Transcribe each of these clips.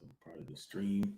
So part of the stream.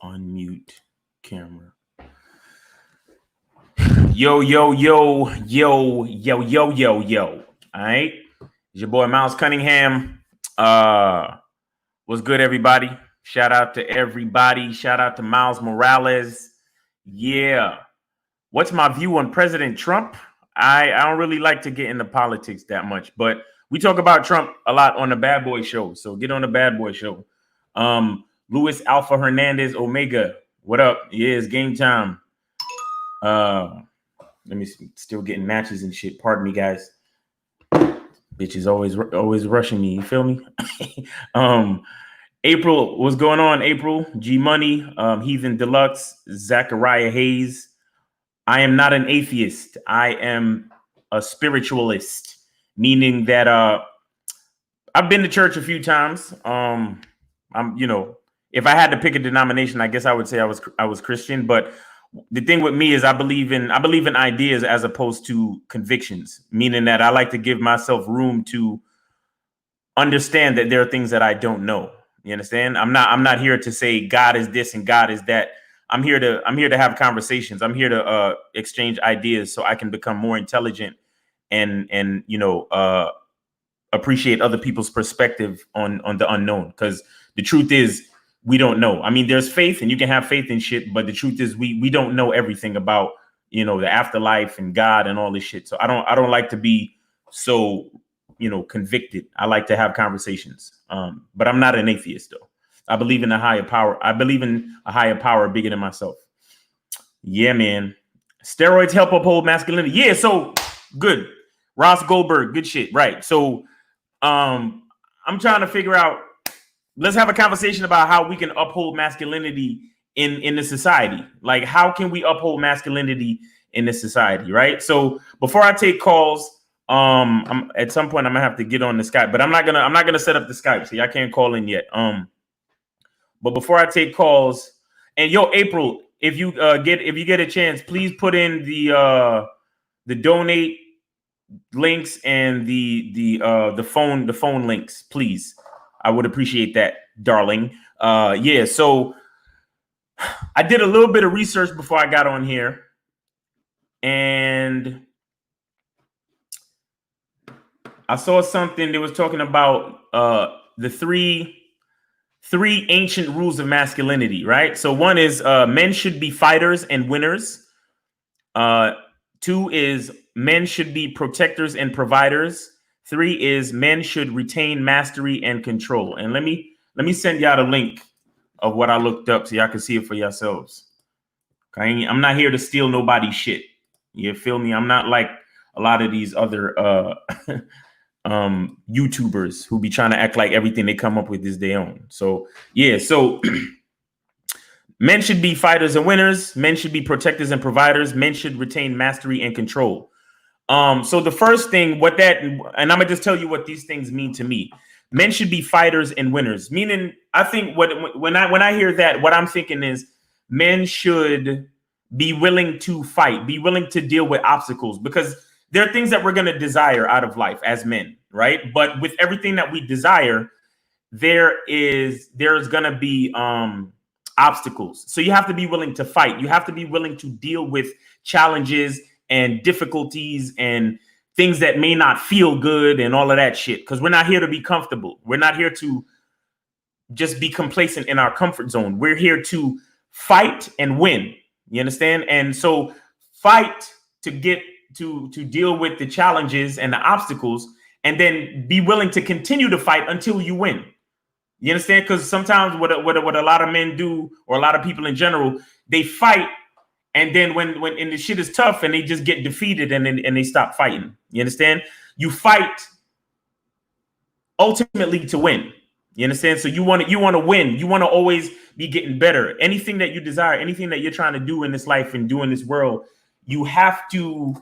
Unmute camera. Yo. All right. It's your boy Miles Cunningham. What's good, everybody? Shout out to everybody. Shout out to Miles Morales. Yeah. What's my view on President Trump? I don't really like to get into politics that much, but we talk about Trump a lot on the Bad Boy Show. So get on the Bad Boy Show. Luis Alpha Hernandez Omega. What up? Yeah, it's game time. Let me see. Still getting matches and shit. Pardon me, guys. Bitch is always rushing me. You feel me? April, what's going on? April, G Money, Heathen Deluxe, Zachariah Hayes. I am not an atheist. I am a spiritualist, meaning that I've been to church a few times. If I had to pick a denomination, I guess I would say I was Christian. But the thing with me is I believe in ideas as opposed to convictions, meaning that I like to give myself room to understand that there are things that I don't know. You understand? I'm not here to say God is this and God is that. I'm here to have conversations. I'm here to exchange ideas so I can become more intelligent and appreciate other people's perspective on the unknown. Because the truth is, we don't know. I mean, there's faith and you can have faith in shit, but the truth is we don't know everything about, the afterlife and God and all this shit. So I don't like to be so, convicted. I like to have conversations. But I'm not an atheist though. I believe in a higher power. I believe in a higher power bigger than myself. Yeah, man. Steroids help uphold masculinity. Yeah, so good. Ross Goldberg, good shit. Right. So I'm trying to figure out, let's have a conversation about how we can uphold masculinity in the society. Like, how can we uphold masculinity in this society, right? So before I take calls, at some point I'm gonna have to get on the Skype, but I'm not gonna set up the Skype. See, I can't call in yet. But before I take calls, and April, if you get a chance, please put in the donate links and the phone links, please. I would appreciate that, darling. Yeah. So I did a little bit of research before I got on here, and I saw something that was talking about the three ancient rules of masculinity, right? So one is men should be fighters and winners. Two is men should be protectors and providers. Three is men should retain mastery and control. And let me send y'all the link of what I looked up so y'all can see it for yourselves. Okay, I'm not here to steal nobody's shit. You feel me? I'm not like a lot of these other YouTubers who be trying to act like everything they come up with is their own. So yeah, so men should be fighters and winners. Men should be protectors and providers. Men should retain mastery and control. So the first thing, and I'm gonna just tell you what these things mean to me. Men should be fighters and winners. Meaning, I think when I hear that, what I'm thinking is men should be willing to fight, be willing to deal with obstacles, because there are things that we're gonna desire out of life as men, right? But with everything that we desire, there's gonna be obstacles. So you have to be willing to fight. You have to be willing to deal with challenges and difficulties and things that may not feel good and all of that shit. Because we're not here to be comfortable. We're not here to just be complacent in our comfort zone. We're here to fight and win. You understand? And so fight to get to deal with the challenges and the obstacles, and then be willing to continue to fight until you win. You understand? Because sometimes what a lot of men do, or a lot of people in general, they fight, and then when the shit is tough, and they just get defeated, and they stop fighting. You understand? You fight ultimately to win. You understand? So you want to win. You want to always be getting better. Anything that you desire, anything that you're trying to do in this life and do in this world, you have to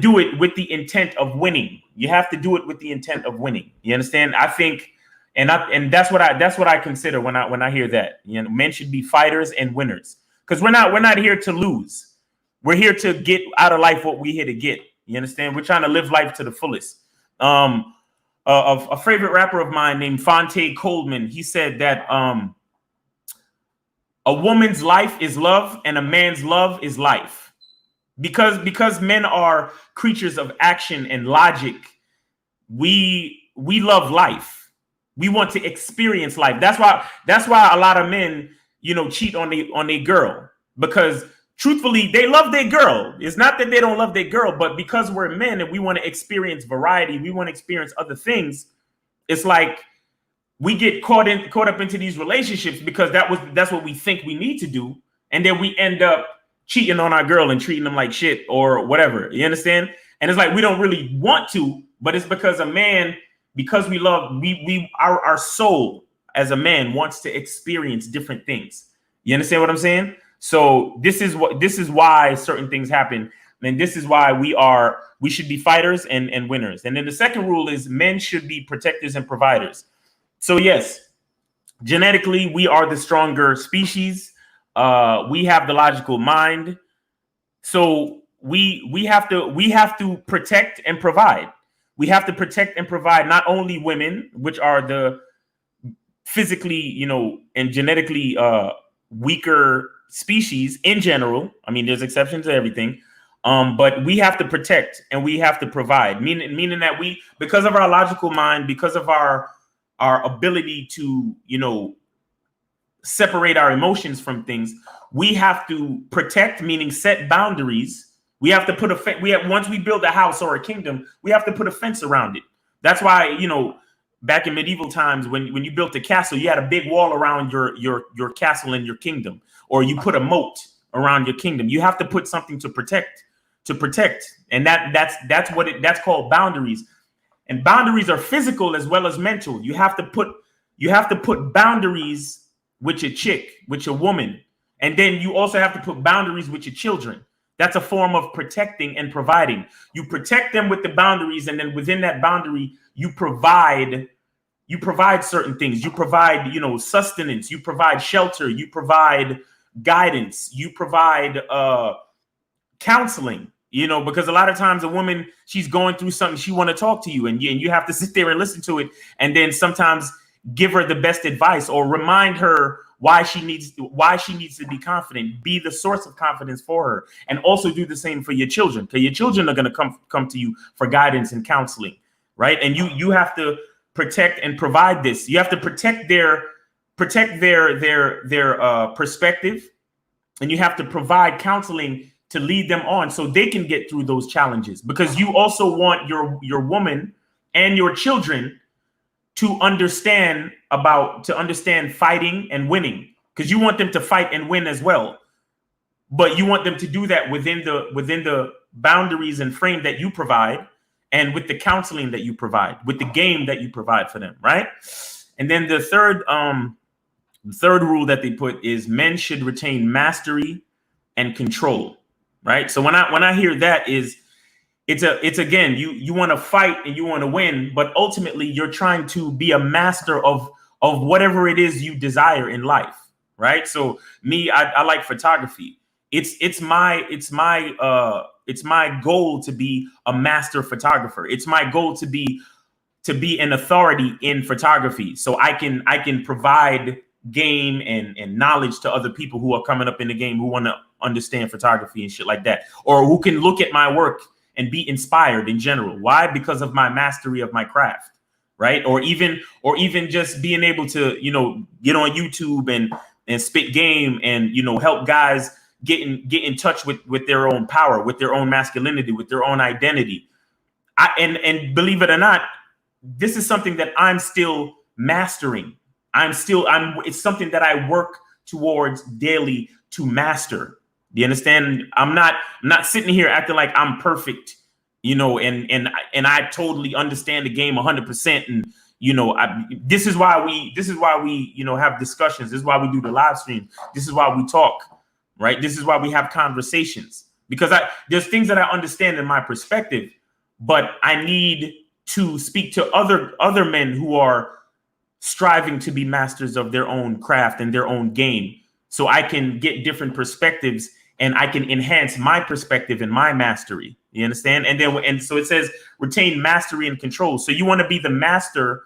do it with the intent of winning. You have to do it with the intent of winning. You understand? I think, and that's what I consider when I hear that. You know, men should be fighters and winners, because we're not here to lose. We're here to get out of life what we're here to get. You understand? We're trying to live life to the fullest. A favorite rapper of mine named Fonte Coleman, he said that a woman's life is love and a man's love is life. Because men are creatures of action and logic, we love life. We want to experience life. That's why a lot of men, cheat on a girl, because truthfully, they love their girl. It's not that they don't love their girl, but because we're men and we want to experience variety, we want to experience other things. It's like we get caught up into these relationships because that's what we think we need to do, and then we end up cheating on our girl and treating them like shit or whatever. You understand? And it's like we don't really want to, but it's because a man, because we love, our soul as a man wants to experience different things. You understand what I'm saying? So this is why certain things happen. And this is why we should be fighters and winners. And then the second rule is men should be protectors and providers. So yes, genetically, we are the stronger species. We have the logical mind. So we have to protect and provide. We have to protect and provide not only women, which are the physically, and genetically weaker species in general. I mean, there's exceptions to everything. But we have to protect and we have to provide, meaning that because of our logical mind, because of our ability to, separate our emotions from things, we have to protect, meaning set boundaries. We have to put once we build a house or a kingdom, we have to put a fence around it. That's why, back in medieval times, when you built a castle, you had a big wall around your castle and your kingdom, or you put a moat around your kingdom. You have to put something to protect. And that's called boundaries. And boundaries are physical as well as mental. You have to put boundaries with your chick, with your woman. And then you also have to put boundaries with your children. That's a form of protecting and providing. You protect them with the boundaries, and then within that boundary, you provide certain things. You provide, sustenance, you provide shelter, you provide guidance, you provide counseling, because a lot of times a woman, she's going through something, she want to talk to you, and you have to sit there and listen to it, and then sometimes give her the best advice or remind her why she needs to be confident, be the source of confidence for her, and also do the same for your children, because your children are going to come to you for guidance and counseling, right? And you have to protect and provide this. You have to protect their perspective, and you have to provide counseling to lead them on so they can get through those challenges, because you also want your woman and your children to understand fighting and winning, because you want them to fight and win as well. But you want them to do that within the boundaries and frame that you provide, and with the counseling that you provide, with the game that you provide for them, right? And then the third rule that they put is men should retain mastery and control, right? So when I hear that, it's again, you want to fight and you want to win, but ultimately you're trying to be a master of whatever it is you desire in life, right? So me, I like photography. It's my goal to be a master photographer. It's my goal to be an authority in photography, so I can provide game and knowledge to other people who are coming up in the game, who want to understand photography and shit like that, or who can look at my work and be inspired in general. Why? Because of my mastery of my craft, right? Or even just being able to, get on YouTube and spit game and, help guys get in touch with their own power, with their own masculinity, with their own identity. And believe it or not, this is something that I'm still mastering. It's something that I work towards daily to master. Do you understand? I'm not sitting here acting like I'm perfect, and I totally understand the game 100%. And, this is why we, have discussions. This is why we do the live stream. This is why we talk, right? This is why we have conversations, because there's things that I understand in my perspective, but I need to speak to other men who are striving to be masters of their own craft and their own game, so I can get different perspectives and I can enhance my perspective and my mastery. You understand? And so it says retain mastery and control. So you want to be the master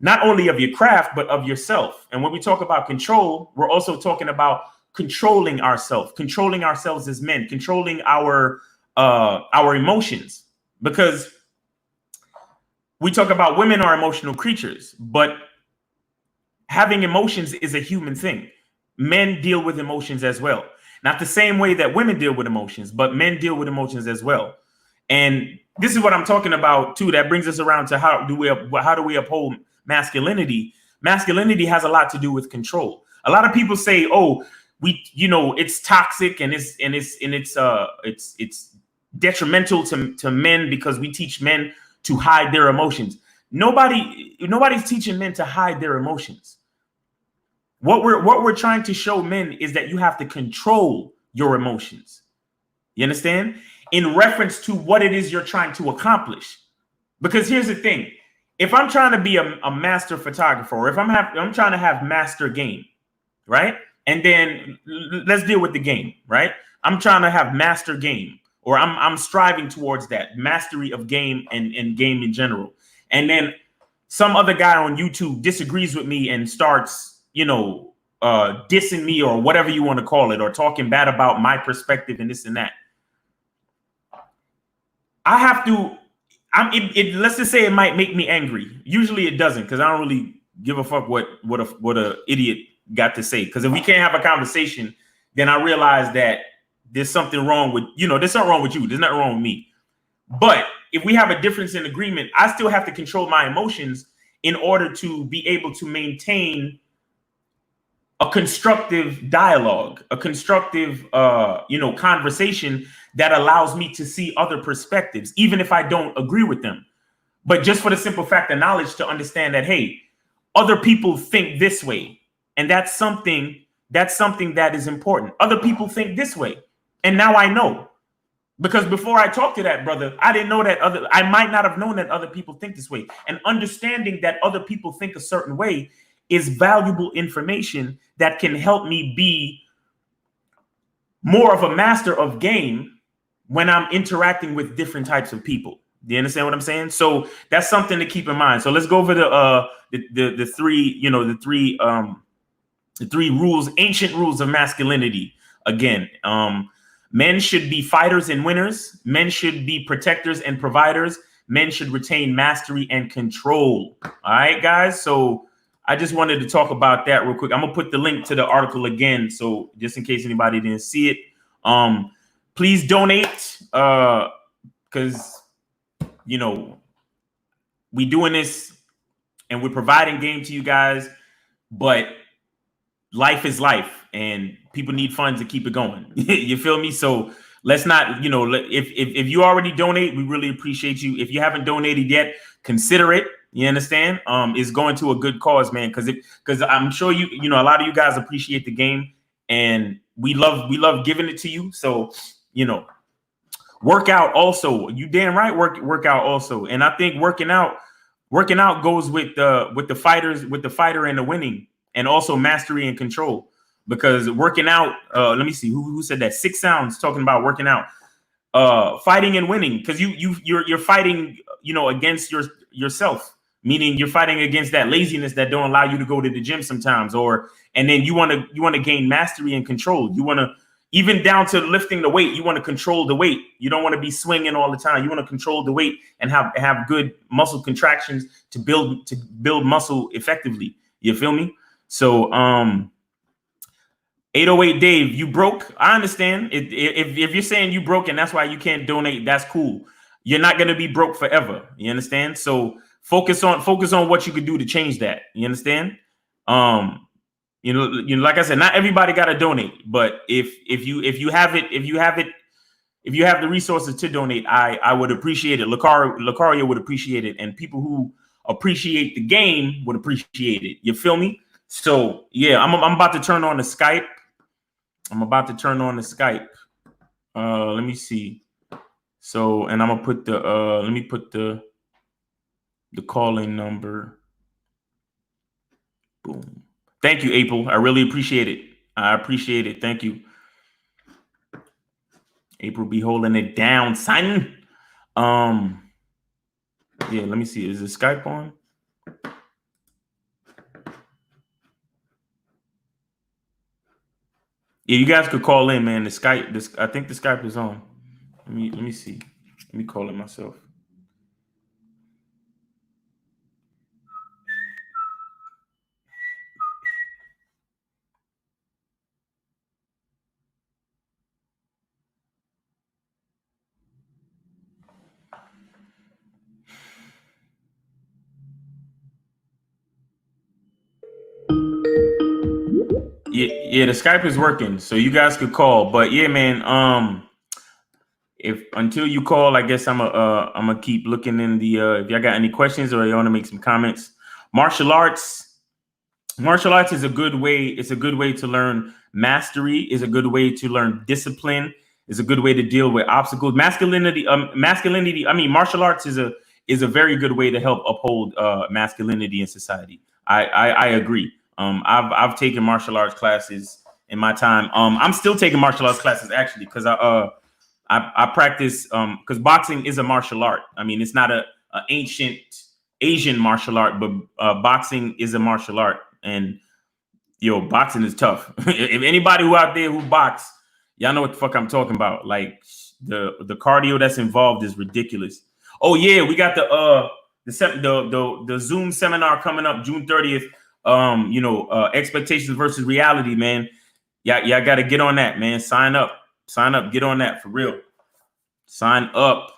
not only of your craft, but of yourself. And when we talk about control, we're also talking about controlling ourselves as men, controlling our emotions, because we talk about women are emotional creatures, but having emotions is a human thing. Men deal with emotions as well. Not the same way that women deal with emotions, but men deal with emotions as well. And this is what I'm talking about too. That brings us around to how do we uphold masculinity? Masculinity has a lot to do with control. A lot of people say, "Oh, it's toxic and it's detrimental to men because we teach men to hide their emotions." Nobody's teaching men to hide their emotions. What we're trying to show men is that you have to control your emotions. You understand? In reference to what it is you're trying to accomplish. Because here's the thing. If I'm trying to be a master photographer, or if I'm trying to have master game, right? And then let's deal with the game, right? I'm trying to have master game, or I'm striving towards that mastery of game and game in general. And then some other guy on YouTube disagrees with me and starts, dissing me or whatever you want to call it, or talking bad about my perspective and this and that. I have to, let's just say it might make me angry. Usually it doesn't, because I don't really give a fuck what a idiot got to say. Because if we can't have a conversation, then I realize that there's something wrong with, there's something wrong with you. There's nothing wrong with me. But if we have a difference in agreement, I still have to control my emotions in order to be able to maintain a constructive dialogue, a constructive, conversation that allows me to see other perspectives, even if I don't agree with them. But just for the simple fact of knowledge, to understand that, hey, other people think this way. And that's something that is important. Other people think this way. And now I know. Because before I talked to that brother, I didn't know that I might not have known that other people think this way. And understanding that other people think a certain way is valuable information that can help me be more of a master of game when I'm interacting with different types of people. Do you understand what I'm saying? So that's something to keep in mind. So let's go over the three rules, ancient rules of masculinity. Again, men should be fighters and winners. Men should be protectors and providers. Men should retain mastery and control. All right, guys. So I just wanted to talk about that real quick. I'm gonna put the link to the article again, so just in case anybody didn't see it. Please donate, because we doing this and we're providing game to you guys, but life is life and people need funds to keep it going. You feel me? So let's not, if you already donate, we really appreciate you. If you haven't donated yet, consider it. You understand? It's going to a good cause, man. Because I'm sure a lot of you guys appreciate the game, and we love giving it to you. So, work out also. You damn right, work out also. And I think working out goes with the fighter and the winning, and also mastery and control. Because working out, let me see who said that. 6 Sounds talking about working out, fighting and winning, because you're fighting, against yourself. Meaning you're fighting against that laziness that don't allow you to go to the gym sometimes, and then you want to gain mastery and control. You want even down to lifting the weight. You want to control the weight. You don't want to be swinging all the time. You want to control the weight and have good muscle contractions to build muscle effectively. You feel me? So 808 Dave, you broke. I understand. If you're saying you broke and that's why you can't donate, that's cool. You're not gonna be broke forever. You understand? So focus on what you could do to change that. You understand? You know, like I said, not everybody got to donate, but if you have the resources to donate, I would appreciate it. Lucario would appreciate it, and people who appreciate the game would appreciate it. You feel me? So yeah, I'm about to turn on the Skype. Let me see. So, and I'm gonna put the let me put the call-in number. Boom. Thank you, April. I really appreciate it. I appreciate it. Thank you. April be holding it down, son. Yeah, let me see. Is the Skype on? Yeah, you guys could call in, man. The Skype, I think the Skype is on. Let me see. Let me call it myself. Yeah, the Skype is working, so you guys could call. But yeah, man, if until you call, I guess I'm gonna keep looking in the if y'all got any questions or you want to make some comments. Martial arts is a good way. It's a good way to learn mastery. Is a good way to learn discipline. Is a good way to deal with obstacles. Masculinity. I mean, martial arts is a very good way to help uphold masculinity in society. I agree. I've taken martial arts classes in my time. I'm still taking martial arts classes actually because I practice because boxing is a martial art. I mean, it's not a ancient Asian martial art, but boxing is a martial art. And yo, boxing is tough. If anybody who out there who box, y'all know what the fuck I'm talking about. Like the cardio that's involved is ridiculous. Oh yeah, we got the Zoom seminar coming up June 30th. Expectations versus reality, man. Yeah, got to get on that, man. Sign up, get on that for real. Sign up.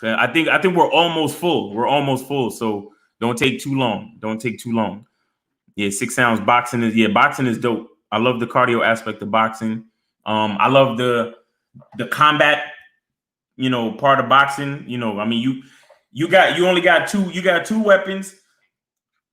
I think we're almost full. So don't take too long. Yeah, 6 ounce boxing is dope. I love the cardio aspect of boxing. I love the combat, part of boxing. I mean, you only got two weapons,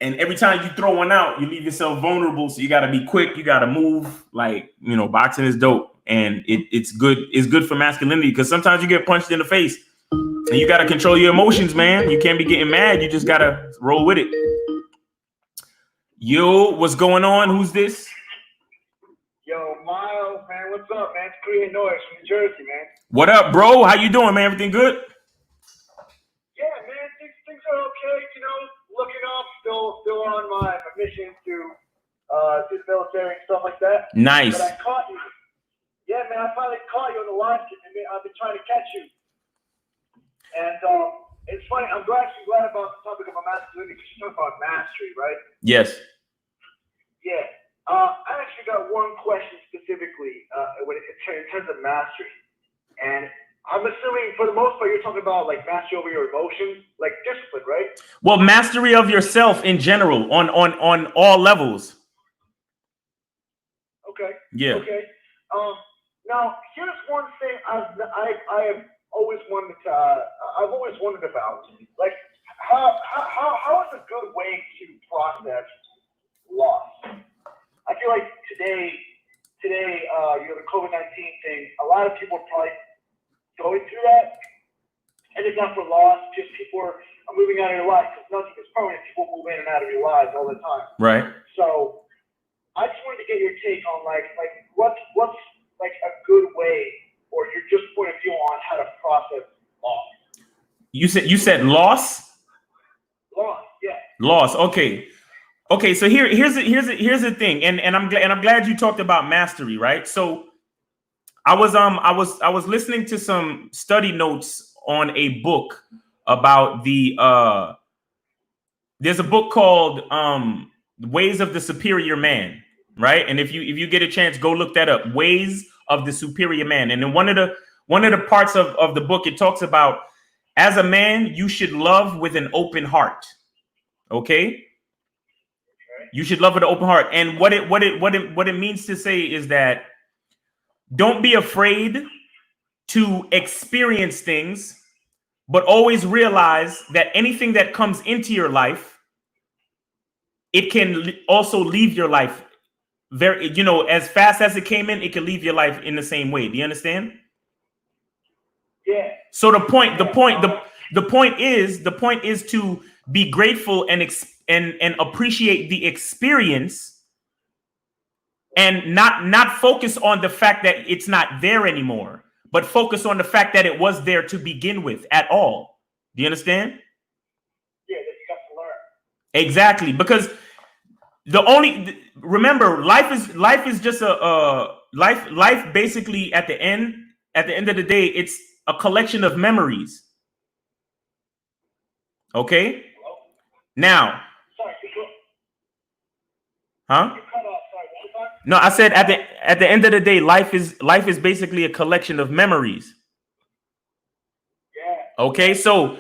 and every time you throw one out, you leave yourself vulnerable. So you got to be quick. You got to move. Like, boxing is dope, and it's good. It's good for masculinity because sometimes you get punched in the face, and you got to control your emotions, man. You can't be getting mad. You just got to roll with it. Yo, what's going on? Who's this? Yo, Miles, man, what's up, man? It's Korean Noise from New Jersey, man. What up, bro? How you doing, man? Everything good? Yeah, man, things are okay. Looking up, still on my mission to do the military and stuff like that. Nice. But I caught you. Yeah, man, I finally caught you on the live. I've been trying to catch you. And it's funny. I'm actually glad about the topic of masculinity because you're talking about mastery, right? Yes. Yeah. I actually got one question specifically in terms of mastery. And I'm assuming for the most part you're talking about like mastery over your emotions, like discipline, right? Well, mastery of yourself in general on all levels. Okay. Yeah. Okay. Now here's one thing I have always wanted to I've always wondered about, like how is a good way to process loss? I feel like today, the COVID-19 thing, a lot of people are probably going through that, and it's not for loss. Just people are moving out of your life because nothing is permanent. People move in and out of your lives all the time. Right. So I just wanted to get your take on like what's like a good way, or your just point of view on how to process loss. You said loss. Loss, yeah. Loss. Okay, so here's the thing, and I'm glad you talked about mastery, right? So I was listening to some study notes on a book about there's a book called Ways of the Superior Man, right? And if you get a chance, go look that up. Ways of the Superior Man. And in one of the parts of the book, it talks about, as a man, you should love with an open heart. Okay? You should love with an open heart. And what it means to say is that don't be afraid to experience things, but always realize that anything that comes into your life, it can also leave your life very, as fast as it came in, it can leave your life in the same way. Do you understand? Yeah. So the point is to be grateful and appreciate the experience, and not focus on the fact that it's not there anymore, but focus on the fact that it was there to begin with at all. Do you understand? Yeah, that you got to learn. Exactly, because remember, life is just life basically at the end of the day, it's a collection of memories. Okay? Now, sorry, huh? you cut off. Sorry, No, I said at the end of the day, life is basically a collection of memories. Yeah. Okay, so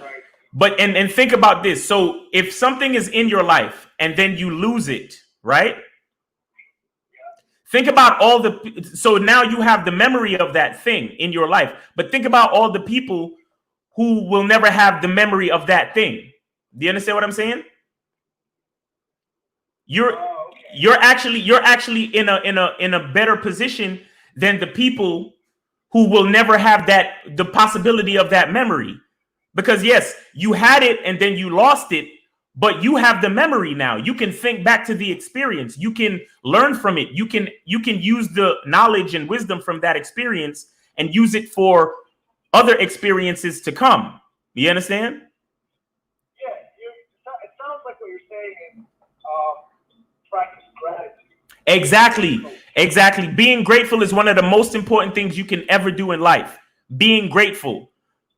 but and think about this. So if something is in your life and then you lose it, right? Think about so now you have the memory of that thing in your life, but think about all the people who will never have the memory of that thing. Do you understand what I'm saying? You're actually in a better position than the people who will never have the possibility of that memory. Because yes, you had it and then you lost it, but you have the memory now. You can think back to the experience. You can learn from it. You can use the knowledge and wisdom from that experience and use it for other experiences to come. You understand? Yeah, it sounds like what you're saying is practice gratitude. Exactly. Being grateful is one of the most important things you can ever do in life. Being grateful.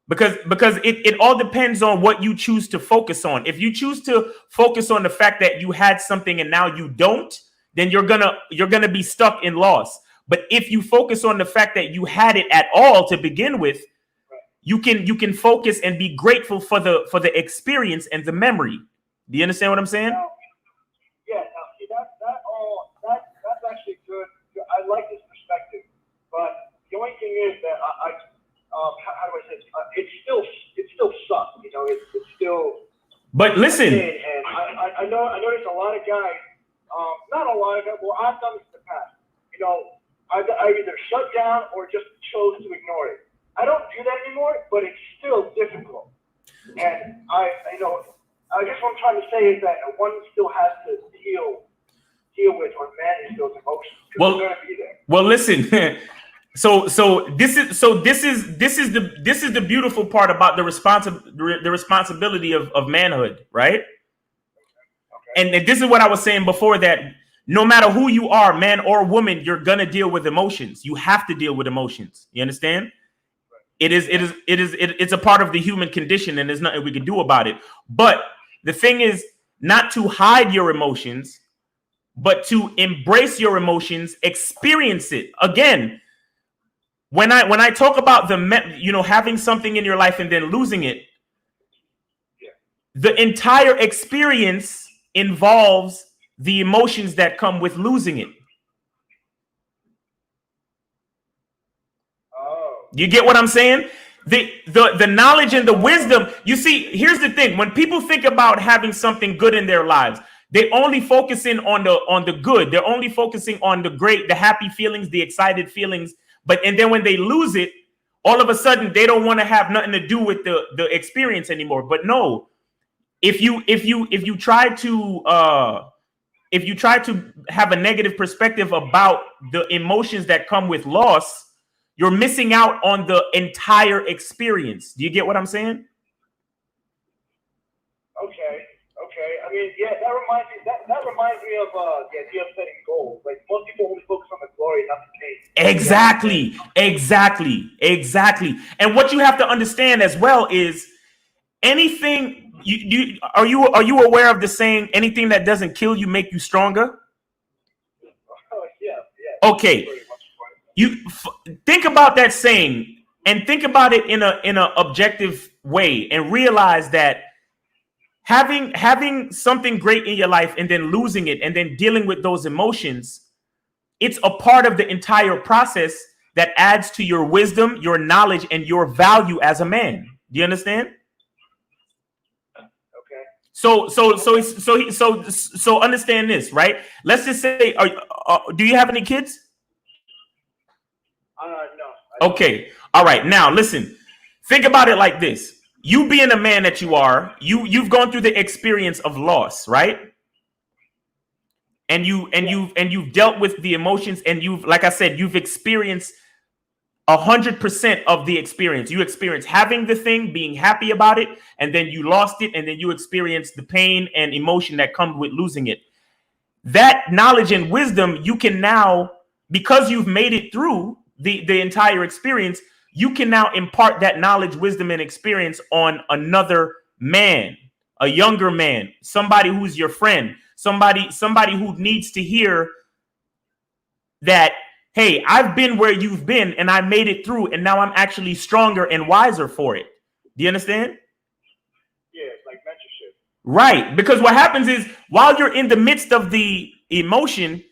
Because it all depends on what you choose to focus on. If you choose to focus on the fact that you had something and now you don't, then you're gonna be stuck in loss. But if you focus on the fact that you had it at all to begin with, you can focus and be grateful for the experience and the memory. Do you understand what I'm saying? Yeah, now see that's actually good. I like this perspective, but the only thing is that how do I say this? It still sucks. It's still. But listen, and I know there's a lot of guys. Not a lot of guys. Well, I've done this in the past. I either shut down or just chose to ignore it. I don't do that anymore, but it's still difficult. And I guess what I'm trying to say is that one still has to deal with or manage those emotions. Well, they're gonna be there. Well, listen. So this is the beautiful part about the responsibility of manhood, right? Okay. And this is what I was saying before, that no matter who you are, man or woman, you're gonna deal with emotions. You have to deal with emotions. You understand? It's a part of the human condition, and there's nothing we can do about it. But the thing is not to hide your emotions, but to embrace your emotions, experience it. Again, when I talk about having something in your life and then losing it, the entire experience involves the emotions that come with losing it. You get what I'm saying? The knowledge and the wisdom. You see, here's the thing. When people think about having something good in their lives, they only focusing on the good. They're only focusing on the great, the happy feelings, the excited feelings. And then when they lose it, all of a sudden they don't want to have nothing to do with the experience anymore. But no, if you try to have a negative perspective about the emotions that come with loss, you're missing out on the entire experience. Do you get what I'm saying? Okay. I mean, yeah, that reminds me of the idea of setting goals. Like most people only focus on the glory, not the pain. Exactly. And what you have to understand as well is anything are you aware of the saying, anything that doesn't kill you make you stronger? Oh, yeah. Okay, think about that saying and think about it in a objective way and realize that having something great in your life and then losing it and then dealing with those emotions, it's a part of the entire process that adds to your wisdom, your knowledge, and your value as a man. Do you understand? Okay. So understand this, right? Let's just say, do you have any kids? No. Okay. All right. Now listen. Think about it like this. You being a man that you are, you've gone through the experience of loss, right? And you've dealt with the emotions, and you've, like I said, you've experienced 100% of the experience. You experience having the thing, being happy about it, and then you lost it, and then you experience the pain and emotion that comes with losing it. That knowledge and wisdom, you can now, because you've made it through the entire experience, you can now impart that knowledge, wisdom, and experience on another man, a younger man, somebody who's your friend, somebody who needs to hear that, hey, I've been where you've been and I made it through, and now I'm actually stronger and wiser for it. Do you understand? Yeah, it's like mentorship. Right. Because what happens is, while you're in the midst of the emotion,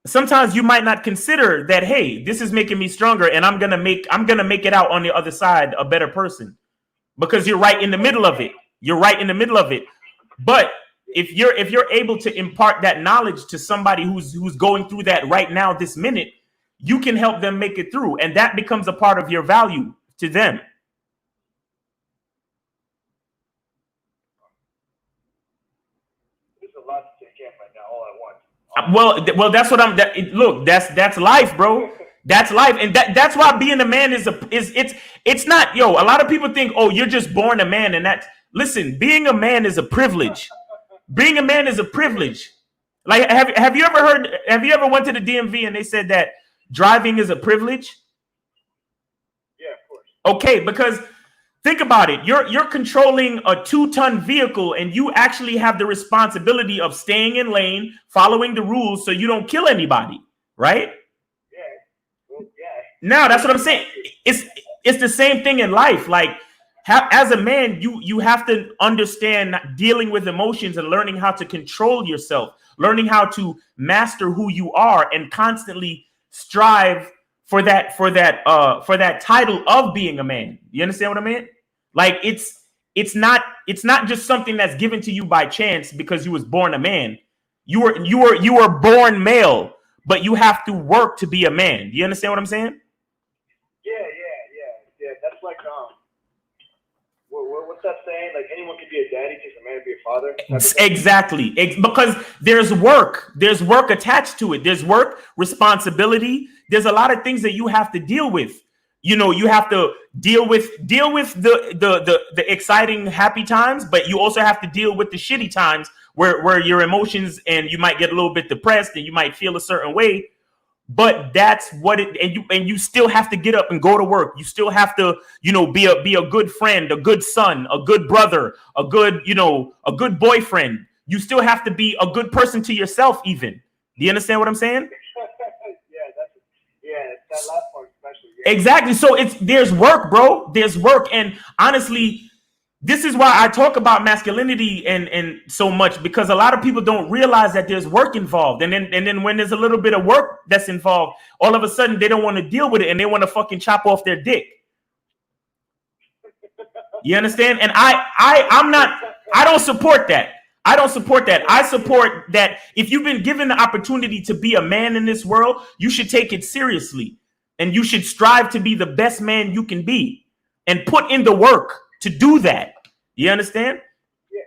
sometimes you might not consider that, hey, this is making me stronger and I'm gonna make it out on the other side a better person, because you're right in the middle of it. But if you're able to impart that knowledge to somebody who's going through that right now, this minute, you can help them make it through, and that becomes a part of your value to them. There's a lot to take in right now, all at once. Well, that's what look, that's life, bro. That's life, and that's why being a man is it's not, yo. A lot of people think, oh, you're just born a man, and that, listen, being a man is a privilege. Being a man is a privilege. Like, have you ever heard? Have you ever went to the DMV and they said that driving is a privilege? Yeah, of course. Okay, because think about it. You're controlling a 2-ton vehicle, and you actually have the responsibility of staying in lane, following the rules, so you don't kill anybody, right? Yeah. Well, yeah. Now that's what I'm saying. It's the same thing in life. Like, as a man, you have to understand dealing with emotions and learning how to control yourself, learning how to master who you are, and constantly strive for that title of being a man. You understand what I mean? Like, it's not just something that's given to you by chance because you was born a man. You were born male, but you have to work to be a man. Do you understand what I'm saying? Yeah. That's like what's that saying? Like anyone can be a daddy, takes a man to be a father. Exactly. Because there's work attached to it. There's work, responsibility. There's a lot of things that you have to deal with. You know, you have to deal with the exciting, happy times, but you also have to deal with the shitty times where your emotions, and you might get a little bit depressed and you might feel a certain way. But that's what it, and you still have to get up and go to work. You still have to, be a good friend, a good son, a good brother, a good boyfriend. You still have to be a good person to yourself even. Do you understand what I'm saying? That last part especially. Yeah. Exactly. So there's work, bro. There's work. And honestly, this is why I talk about masculinity and so much, because a lot of people don't realize that there's work involved. And then when there's a little bit of work that's involved, all of a sudden they don't want to deal with it and they want to fucking chop off their dick. You understand? And I don't support that. I support that if you've been given the opportunity to be a man in this world, you should take it seriously. And you should strive to be the best man you can be and put in the work to do that. You understand? Yeah.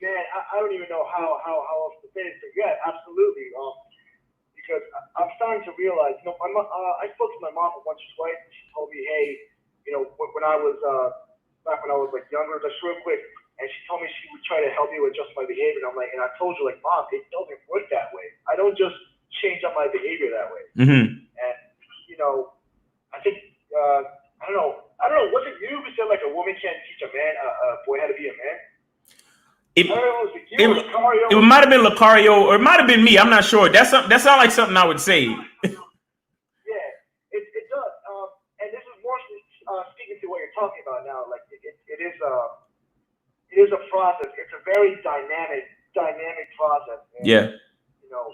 Man, I don't even know how else to say it. But yeah, absolutely. Because I'm starting to realize, I spoke to my mom once or twice. And she told me, hey, when I was back when I was like younger, just real quick, and she told me she would try to help me with adjust my behavior. And I'm like, and I told her, like, Mom, it doesn't work that way. I don't just change up my behavior that way. And you know, I think I don't know. Was it you who said like a woman can't teach a man, a boy how to be a man? It might have been Lucario, or it might have been me. I'm not sure. That sounds like something I would say. Yeah, it does. And this is more speaking to what you're talking about now. Like it is a process. It's a very dynamic process. And, yeah. You know,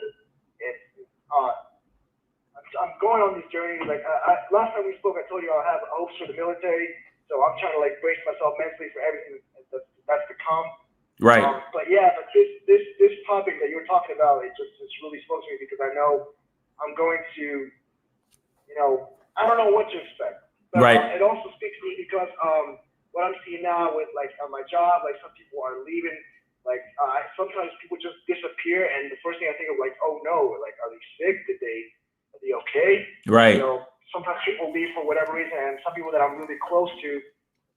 I'm going on this journey. Like last time we spoke, I told you I'll have hopes for the military. So I'm trying to like brace myself mentally for everything that's to come. Right. But yeah, but this topic that you were talking about, it's really spoke to me because I know I'm going to, you know, I don't know what to expect. But right. It also speaks to me because what I'm seeing now with like on my job, like some people are leaving. Like sometimes people just disappear, and the first thing I think of like, oh no, like are they sick? Are they okay? Right. You know, sometimes people leave for whatever reason, and some people that I'm really close to.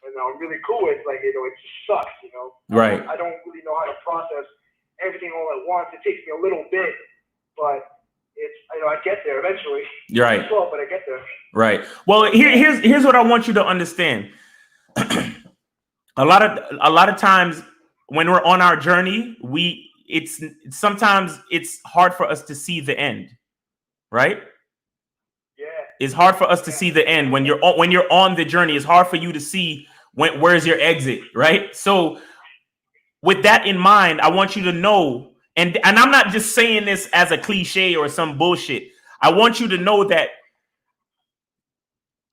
And I'm really cool with, like, you know, it just sucks, you know. Right. I don't really know how to process everything all at once. It takes me a little bit, but it's, you know, I get there eventually. You're right. It's slow, but I get there. Right. Well, here's what I want you to understand. a lot of times when we're on our journey, sometimes it's hard for us to see the end, right? Yeah. It's hard for us to see the end when you're on the journey. It's hard for you to see where's your exit, right? So with that in mind, I want you to know, and I'm not just saying this as a cliche or some bullshit. I want you to know that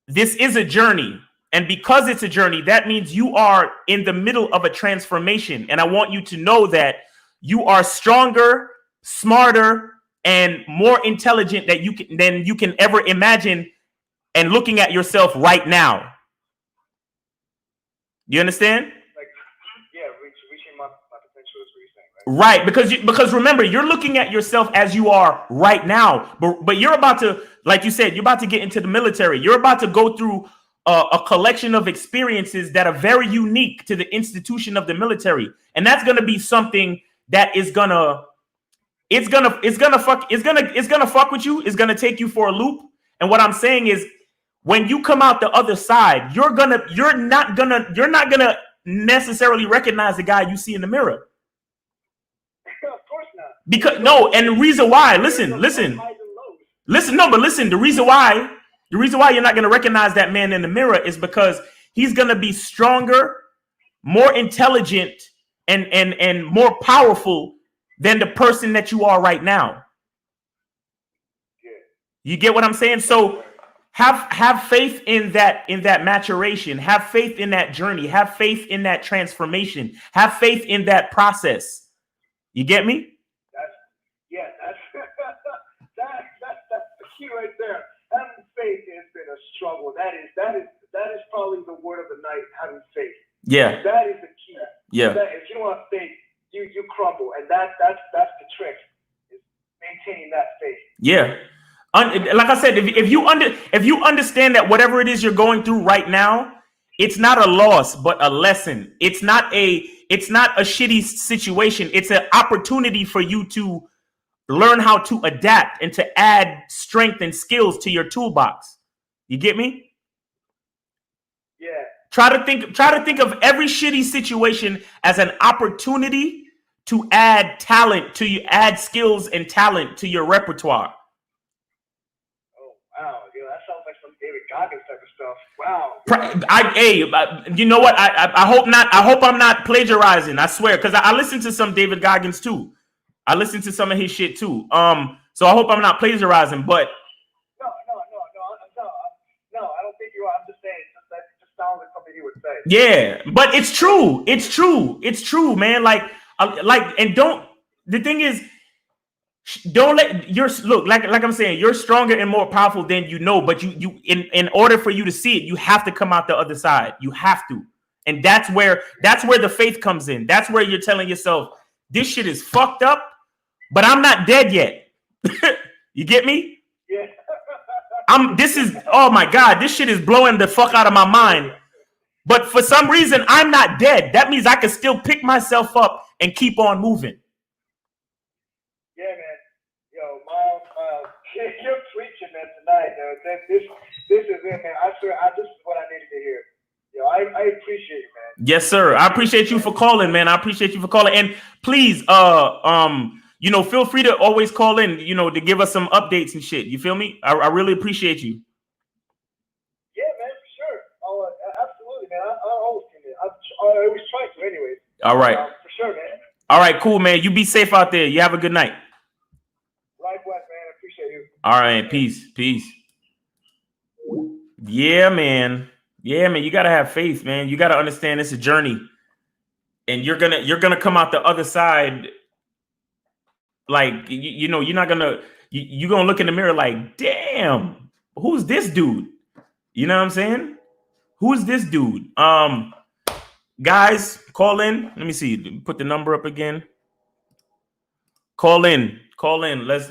this is a journey. And because it's a journey, that means you are in the middle of a transformation. And I want you to know that you are stronger, smarter, and more intelligent than you can ever imagine, and looking at yourself right now. You understand? Like, yeah, reaching my potential is what you're saying, right? Right, because remember, you're looking at yourself as you are right now, but you're about to, like you said, you're about to get into the military. You're about to go through a collection of experiences that are very unique to the institution of the military, and that's going to be something that is gonna fuck with you. It's gonna take you for a loop. And what I'm saying is, when you come out the other side, you're not gonna necessarily recognize the guy you see in the mirror. Of course not. Because and the reason why, listen. No, but listen, the reason why you're not gonna recognize that man in the mirror is because he's gonna be stronger, more intelligent, and more powerful than the person that you are right now. You get what I'm saying? So have faith in that maturation. Have faith in that journey. Have faith in that transformation. Have faith in that process. You get me? That's the key right there. Having faith has been a struggle. That is probably the word of the night. Having faith. Yeah. That is the key. Yeah. If you don't have faith, you crumble, and that's the trick, is maintaining that faith. Yeah. Like I said, if you understand that whatever it is you're going through right now, it's not a loss but a lesson. It's not a shitty situation. It's an opportunity for you to learn how to adapt and to add strength and skills to your toolbox. You get me? Yeah. Try to think of every shitty situation as an opportunity to add talent to you, add skills and talent to your repertoire. Oh, wow, yeah, that sounds like some David Goggins type of stuff. Wow. You know what? I hope not. I hope I'm not plagiarizing. I swear, because I listened to some David Goggins too. I listened to some of his shit too. So I hope I'm not plagiarizing. But no, I don't think you are. I'm just saying that just sounds like something he would say. Yeah, but it's true. It's true, man. And don't. The thing is, don't let like I'm saying, you're stronger and more powerful than you know. But you in order for you to see it, you have to come out the other side. You have to, and that's where the faith comes in. That's where you're telling yourself, this shit is fucked up, but I'm not dead yet. You get me? Yeah. Oh my God, this shit is blowing the fuck out of my mind. But for some reason, I'm not dead. That means I can still pick myself up and keep on moving. Yeah, man. Yo, Mom, you're preaching, man, tonight, man. This is it, man. I swear, this is what I needed to hear. Yo, I appreciate it, man. Yes, sir. I appreciate you for calling, man. I appreciate you for calling. And please, feel free to always call in, to give us some updates and shit. You feel me? I really appreciate you. Yeah, man, for sure. Oh, absolutely, man. I always do that. I always try to, anyways. All right. For sure, man. All right, cool, man. You be safe out there. You have a good night. Likewise, man. I appreciate you. All right, peace. Yeah, man. You gotta have faith, man. You gotta understand it's a journey, and you're gonna come out the other side. Like you're not gonna you're gonna look in the mirror like, damn, who's this dude? You know what I'm saying? Who's this dude? Guys, call in. Let me see. Put the number up again. Call in. Let's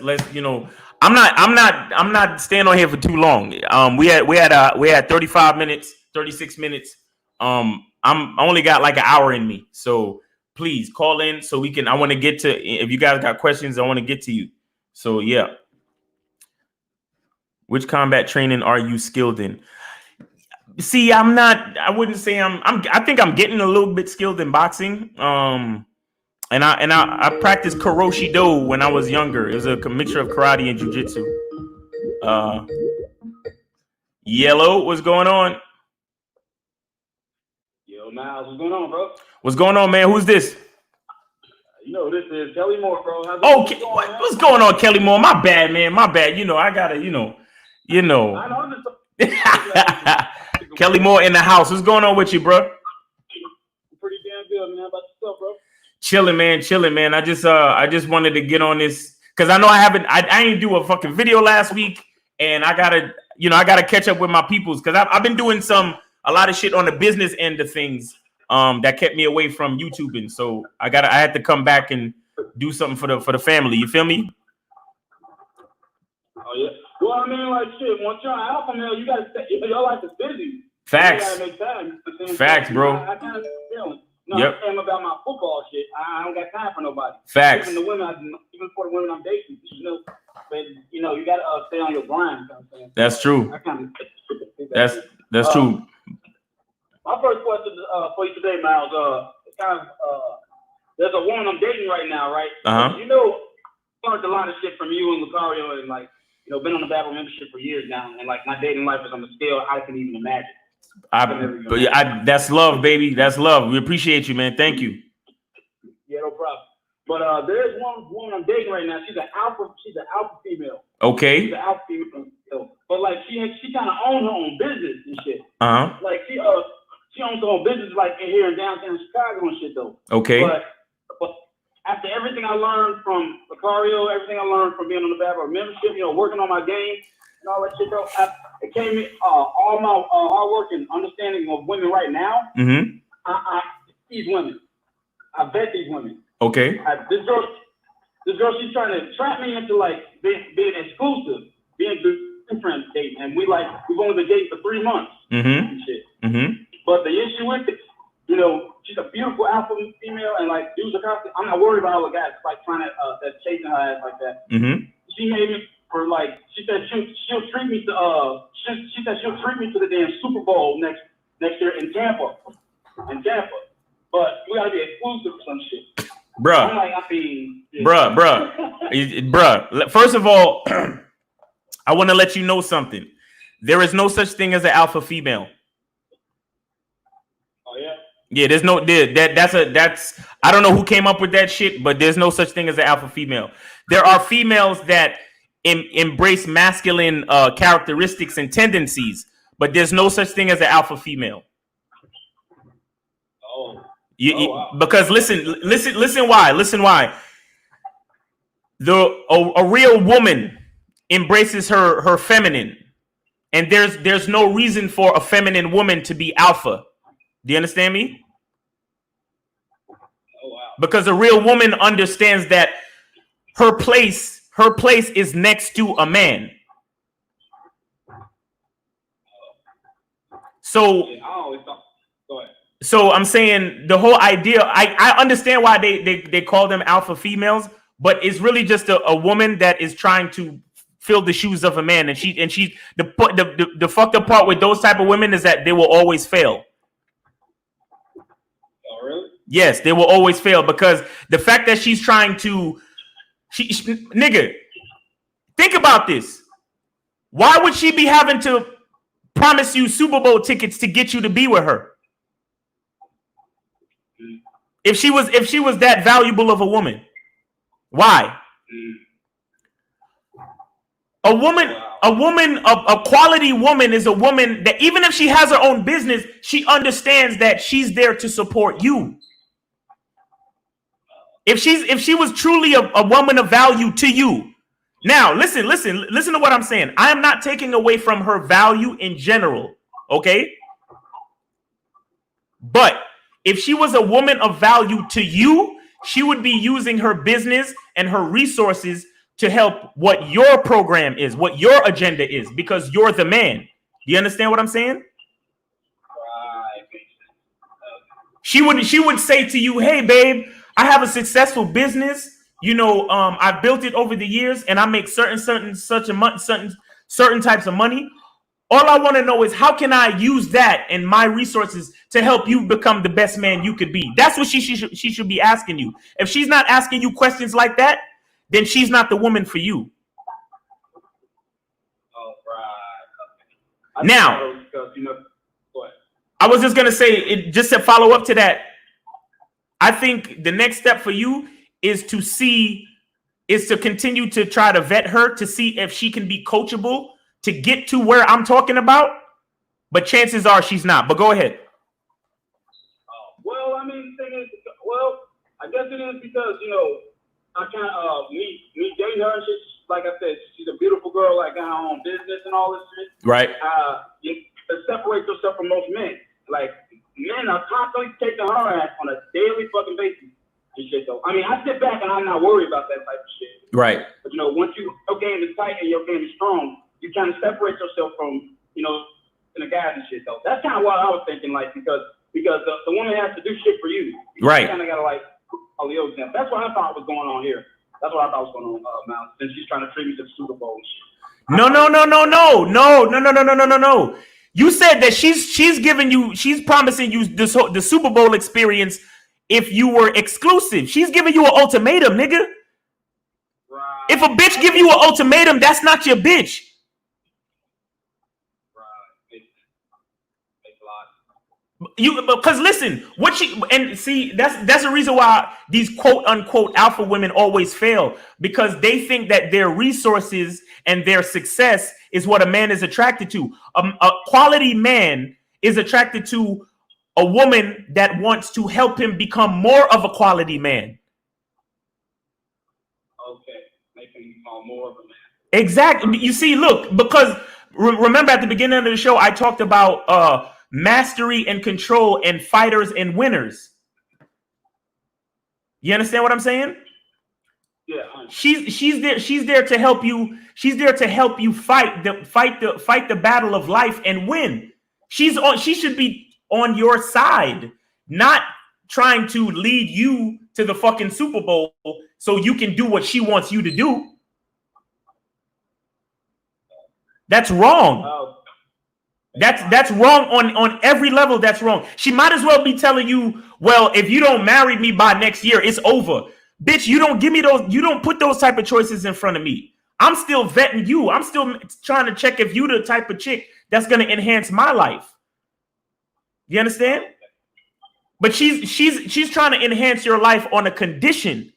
I'm not staying on here for too long. We had 35 minutes, 36 minutes. I only got like an hour in me. So please call in so we can, I want to get to, if you guys got questions, I want to get to you. So yeah. Which combat training are you skilled in? See, I wouldn't say I think I'm getting a little bit skilled in boxing. And I practiced Karoshido when I was younger. It was a mixture of karate and jiu-jitsu. Yellow, what's going on? Yo, Miles, what's going on, bro? What's going on, man? Who's this? This is Kelly Moore, bro. What's going on, Kelly Moore? My bad, man. My bad. I gotta, I know. Kelly Moore in the house. What's going on with you, bro? Pretty damn good, man. How about yourself, bro? Chilling, man. I just wanted to get on this because I know I didn't do a fucking video last week, and I gotta catch up with my peoples because I've been doing a lot of shit on the business end of things that kept me away from YouTubing. So I had to come back and do something for the family. You feel me? Oh yeah. Well, I mean, like shit. Once you're an alpha male, you gotta stay. Your life is busy. Facts. You gotta make time. Facts, bro. I kind of feel. Yep. I'm about my football shit. I don't got time for nobody. Facts. Even for the women I'm dating, but you gotta stay on your grind. You know what I'm saying? That's true. That's true. My first question for you today, Miles. There's a woman I'm dating right now, right? Learned a lot of shit from you and Lucario, and been on the Babel membership for years now, and like my dating life is on the scale I can even imagine. That's love, baby. That's love. We appreciate you, man. Thank you. Yeah, no problem. But there's one woman I'm dating right now. She's an alpha female. Okay. She's an alpha female. But like she kind of owns her own business and shit. Like she owns her own business like here in downtown Chicago and shit though. Okay. But after everything I learned from Lucario, everything I learned from being on the Babel membership, working on my game and all that shit though, it came in all my hard work and understanding of women right now. Mm-hmm. I these women. I vet these women. Okay. This girl, she's trying to trap me into like being exclusive, being different dating, and we've only been dating for 3 months. Mm-hmm. And shit. Mm-hmm. But the issue with it, she's a beautiful alpha female, and like dudes are constantly. I'm not worried about all the guys like trying to that's chasing her ass like that. Mm-hmm. She made me for like. She said she'll treat me to she said she'll treat me to the damn Super Bowl next year in Tampa. But we gotta be exclusive for some shit. Bruh. I'm like, Bruh. First of all, I want to let you know something. There is no such thing as an alpha female. Oh yeah. Yeah, there's no that's I don't know who came up with that shit, but there's no such thing as an alpha female. There are females that embrace masculine characteristics and tendencies, but there's no such thing as an alpha female. Oh. Wow. Because listen why. A real woman embraces her feminine, and there's no reason for a feminine woman to be alpha. Do you understand me? Oh wow. Because a real woman understands that her place is next to a man. So I always thought Go ahead. So I'm saying the whole idea, I understand why they call them alpha females, but it's really just a woman that is trying to fill the shoes of a man. And she the fucked up part with those type of women is that they will always fail. Oh, really? Yes, they will always fail because the fact that she's trying to, nigga, think about this. Why would she be having to promise you Super Bowl tickets to get you to be with her? If she was that valuable of a woman, why? A quality woman is a woman that even if she has her own business, she understands that she's there to support you. If she was truly a woman of value to you. Now, listen to what I'm saying. I am not taking away from her value in general, okay? But if she was a woman of value to you, she would be using her business and her resources to help what your program is, what your agenda is, because you're the man. Do you understand what I'm saying? She would say to you, "Hey, babe, I have a successful business. You know, I built it over the years, and I make certain types of money. All I want to know is how can I use that and my resources to help you become the best man you could be?" That's what she should be asking you. If she's not asking you questions like that, then she's not the woman for you. Oh, right. Now, I was just gonna say, just to follow up to that, I think the next step for you is to continue to try to vet her to see if she can be coachable to get to where I'm talking about, but chances are she's not. But go ahead. Well, I mean, the thing is, I guess it is because, I kind of, me dating her and shit, like I said, she's a beautiful girl, like got her own business and all this shit. Right. You separate yourself from most men. Like, men are constantly taking her ass on a daily fucking basis and shit, though. I mean, I sit back and I'm not worried about that type of shit. Right. But, once your game is tight and your game is strong, you kind of separate yourself from, the guys and shit, though. That's kind of what I was thinking, like, because the woman has to do shit for you. Right. You kind of got to, like, all the old example. That's what I thought was going on here. That's what I thought was going on, Mal, since she's trying to treat me to the Super Bowl and shit. No. You said that she's promising you the Super Bowl experience if you were exclusive. She's giving you an ultimatum, nigga. Right. If a bitch give you an ultimatum, that's not your bitch. Because listen, that's the reason why these quote unquote alpha women always fail, because they think that their resources and their success is what a man is attracted to. A quality man is attracted to a woman that wants to help him become more of a quality man. Okay, making him more of a man. Exactly. You see, look, because remember at the beginning of the show, I talked about mastery and control and fighters and winners. You understand what I'm saying? Yeah. She's there to help you. She's there to help you fight the battle of life and win. She should be on your side, not trying to lead you to the fucking Super Bowl so you can do what she wants you to do. That's wrong. That's wrong on every level. That's wrong. She might as well be telling you, well, if you don't marry me by next year, it's over. Bitch, you don't give me those, you don't put those type of choices in front of me. I'm still vetting you. I'm still trying to check if you the type of chick that's going to enhance my life. You understand? But she's trying to enhance your life on a condition.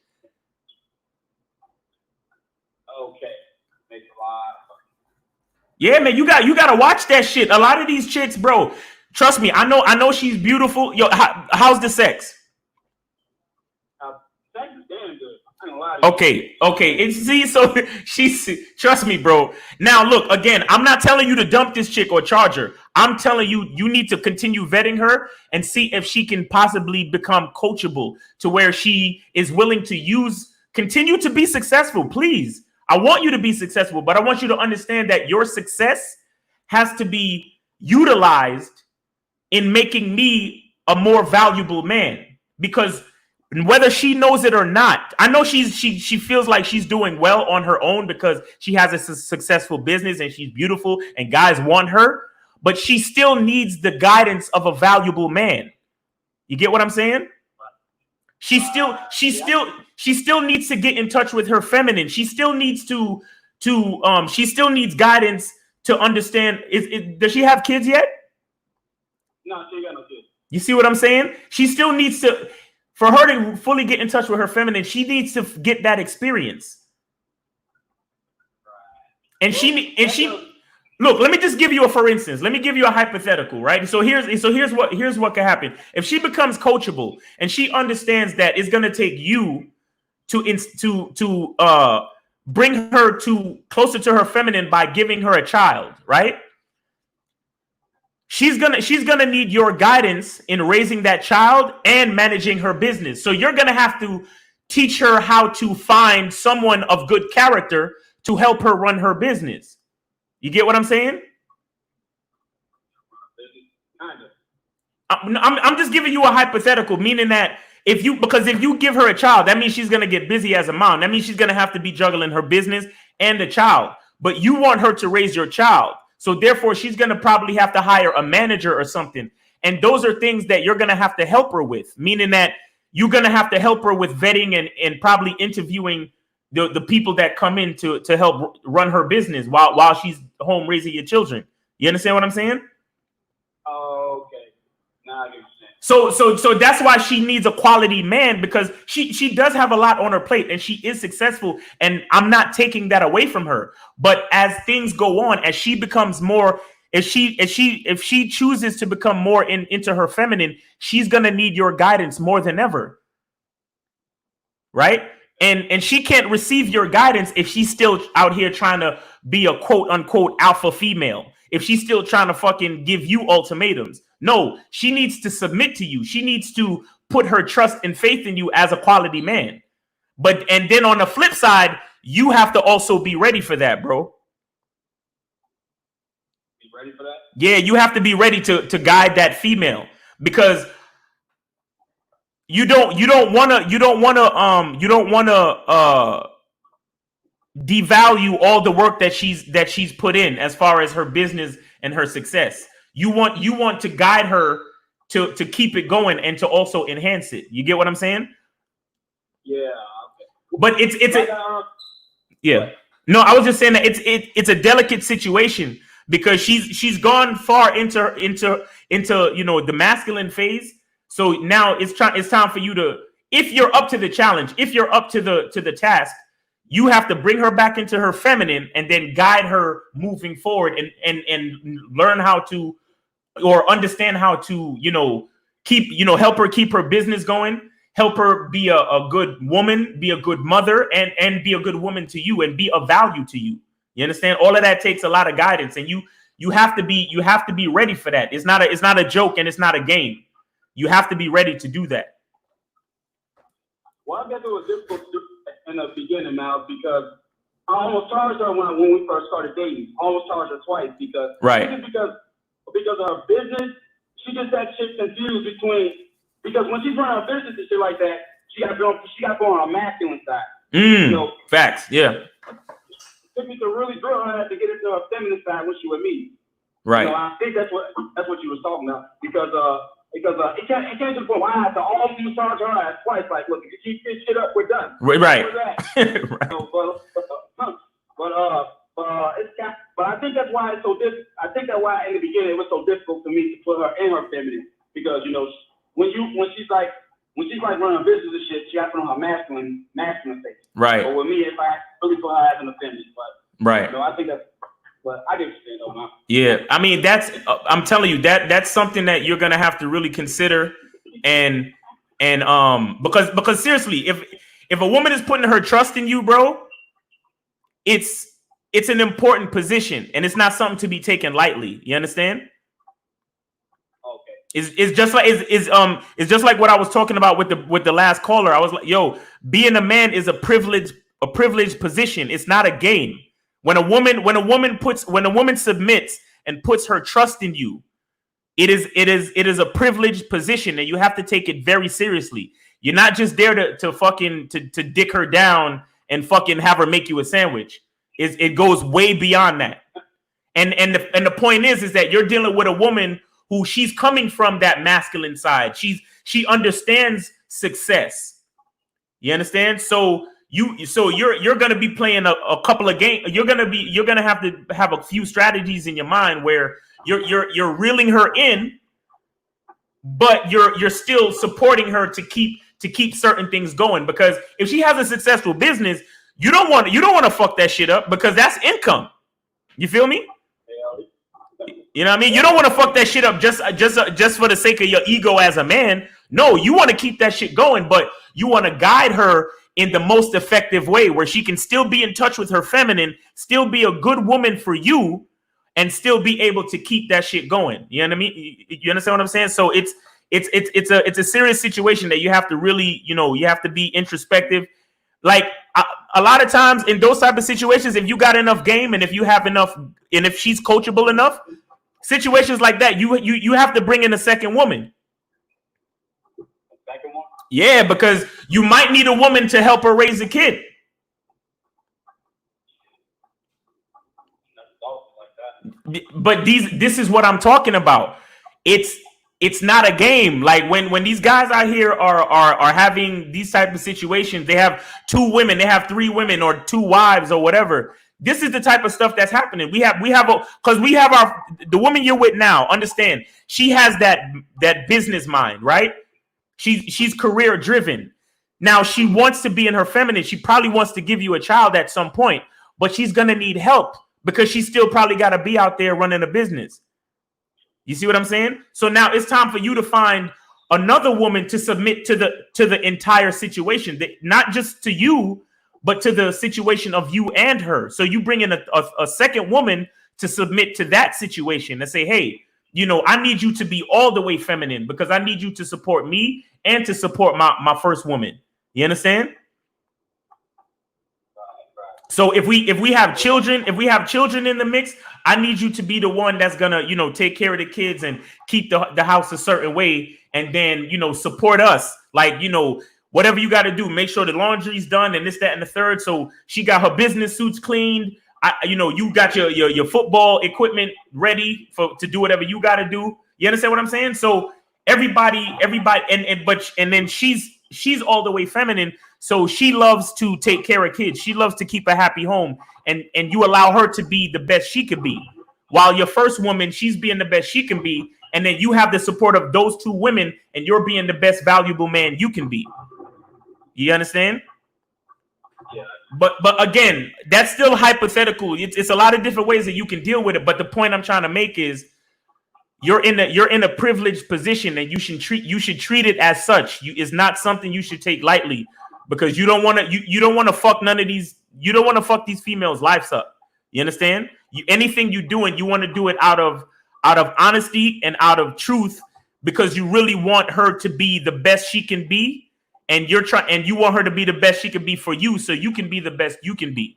Okay. Makes a lot of sense. Yeah, man, you got to watch that shit. A lot of these chicks, bro, trust me, I know she's beautiful. Yo, how's the sex? Sex is damn good. I ain't gonna lie to you. Okay. So trust me, bro. Now, look, again, I'm not telling you to dump this chick or charge her. I'm telling you, you need to continue vetting her and see if she can possibly become coachable to where she is willing to continue to be successful. Please. I want you to be successful, but I want you to understand that your success has to be utilized in making me a more valuable man, because whether she knows it or not, I know she feels like she's doing well on her own because she has a successful business and she's beautiful and guys want her, but she still needs the guidance of a valuable man. You get what I'm saying? She still needs to get in touch with her feminine. She still needs she still needs guidance to understand. Does she have kids yet? No, she ain't got no kids. You see what I'm saying? She still needs to, for her to fully get in touch with her feminine, she needs to get that experience. And look, let me just give you for instance. Let me give you a hypothetical, right? So here's what can happen. If she becomes coachable and she understands that it's going to take you to bring her closer to her feminine by giving her a child, right? She's gonna need your guidance in raising that child and managing her business. So you're gonna have to teach her how to find someone of good character to help her run her business. You get what I'm saying? I'm just giving you a hypothetical, meaning that if you give her a child, that means she's gonna get busy as a mom. That means she's gonna have to be juggling her business and the child. But you want her to raise your child. So therefore, she's going to probably have to hire a manager or something. And those are things that you're going to have to help her with, meaning that you're going to have to help her with vetting and probably interviewing the people that come in to help run her business while she's home raising your children. You understand what I'm saying? Oh, okay. Now I get what you're saying. So that's why she needs a quality man, because she does have a lot on her plate and she is successful, and I'm not taking that away from her. But as things go on, as she becomes more, if she chooses to become more into her feminine, she's gonna need your guidance more than ever, right? And she can't receive your guidance if she's still out here trying to be a quote unquote alpha female. If she's still trying to fucking give you ultimatums. No, she needs to submit to you. She needs to put her trust and faith in you as a quality man. And then on the flip side, you have to also be ready for that, bro. Be ready for that? Yeah, you have to be ready to guide that female, because you don't want to devalue all the work that she's put in as far as her business and her success. You want to guide her to keep it going and to also enhance it. You get what I'm saying? Yeah. Okay. But yeah. No, I was just saying that it's a delicate situation, because she's gone far into the masculine phase. So now it's time for you to, if you're up to the challenge, if you're up to the task, you have to bring her back into her feminine and then guide her moving forward and learn how to, or understand how to, help her keep her business going, help her be a good woman, be a good mother, and be a good woman to you and be of value to you. You understand? All of that takes a lot of guidance, and you have to be ready for that. It's not a joke, and it's not a game. You have to be ready to do that. Well, I guess it was difficult to do in the beginning, Mal, because I almost charged her when we first started dating. I almost charged her twice because because of her business, she just had shit confused because when she's running her business and shit like that, she got to go on a masculine side. Facts, yeah. It took me to really drill her to get into her feminine side when she with me. Right. I think that's what you was talking about, because it came to the point where I had to almost charge her ass twice. Like, look, if you keep this shit up, we're done. Right. Right. But I think that's why it's so difficult. I think that's why in the beginning it was so difficult for me to put her in her feminine, because when she's like running a business and shit, she has to put on her masculine face. Right. But with me, if I really put her as an feminine, but right. I think that's. But I get what you're saying, though, man. Yeah, I mean, that's I'm telling you that's something that you're gonna have to really consider, and because seriously, if a woman is putting her trust in you, bro, it's an important position, and it's not something to be taken lightly. You understand? Okay. It's just like what I was talking about with the last caller. I was like, yo, being a man is a privileged position. It's not a game. When a woman submits and puts her trust in you, It is a privileged position, and you have to take it very seriously. You're not just there to dick her down and fucking have her make you a sandwich. It goes way beyond that. And the point is that you're dealing with a woman who she's coming from that masculine side. She understands success. You understand? So you're gonna be playing a couple of games. You're gonna have to have a few strategies in your mind where you're reeling her in, but you're still supporting her to keep certain things going. Because if she has a successful business, you don't want to fuck that shit up, because that's income. You feel me? You know what I mean? You don't want to fuck that shit up just for the sake of your ego as a man. No, you want to keep that shit going, but you want to guide her in the most effective way where she can still be in touch with her feminine, still be a good woman for you, and still be able to keep that shit going. You know what I mean? You understand what I'm saying? So it's a serious situation that you have to really, you have to be introspective. Like a lot of times in those type of situations, if you got enough game and if you have enough, and if she's coachable enough, situations like that, you have to bring in a second woman. Second one? Yeah, because you might need a woman to help her raise a kid. But this is what I'm talking about. It's not a game. Like when these guys out here are having these type of situations, they have 2 women, they have 3 women or 2 wives or whatever. This is the type of stuff that's happening. Because the woman you're with now, understand, she has that business mind, right? She's career driven. Now she wants to be in her feminine. She probably wants to give you a child at some point, but she's gonna need help because she's still probably got to be out there running a business. You see what I'm saying? So now it's time for you to find another woman to submit to the entire situation, not just to you, but to the situation of you and her. So you bring in a second woman to submit to that situation and say, hey, I need you to be all the way feminine because I need you to support me and to support my first woman. You understand? So if we have children in the mix, I need you to be the one that's gonna, take care of the kids and keep the house a certain way, and then, support us. Like, whatever you got to do, make sure the laundry's done and this, that, and the third. So she got her business suits cleaned. You got your football equipment ready to do whatever you got to do. You understand what I'm saying? So everybody, and then she's all the way feminine. So she loves to take care of kids. She loves to keep a happy home, and you allow her to be the best she could be. While your first woman, she's being the best she can be, and then you have the support of those 2 women, and you're being the best valuable man you can be. You understand? Yeah. But again, that's still hypothetical. It's a lot of different ways that you can deal with it. But the point I'm trying to make is you're in a privileged position, and you should treat it as such. It's not something you should take lightly, because you don't want to fuck none of these. You don't want to fuck these females' lives up. You understand? Anything you're doing, you want to do it out of honesty and out of truth, because you really want her to be the best she can be, and you want her to be the best she can be for you, so you can be the best you can be.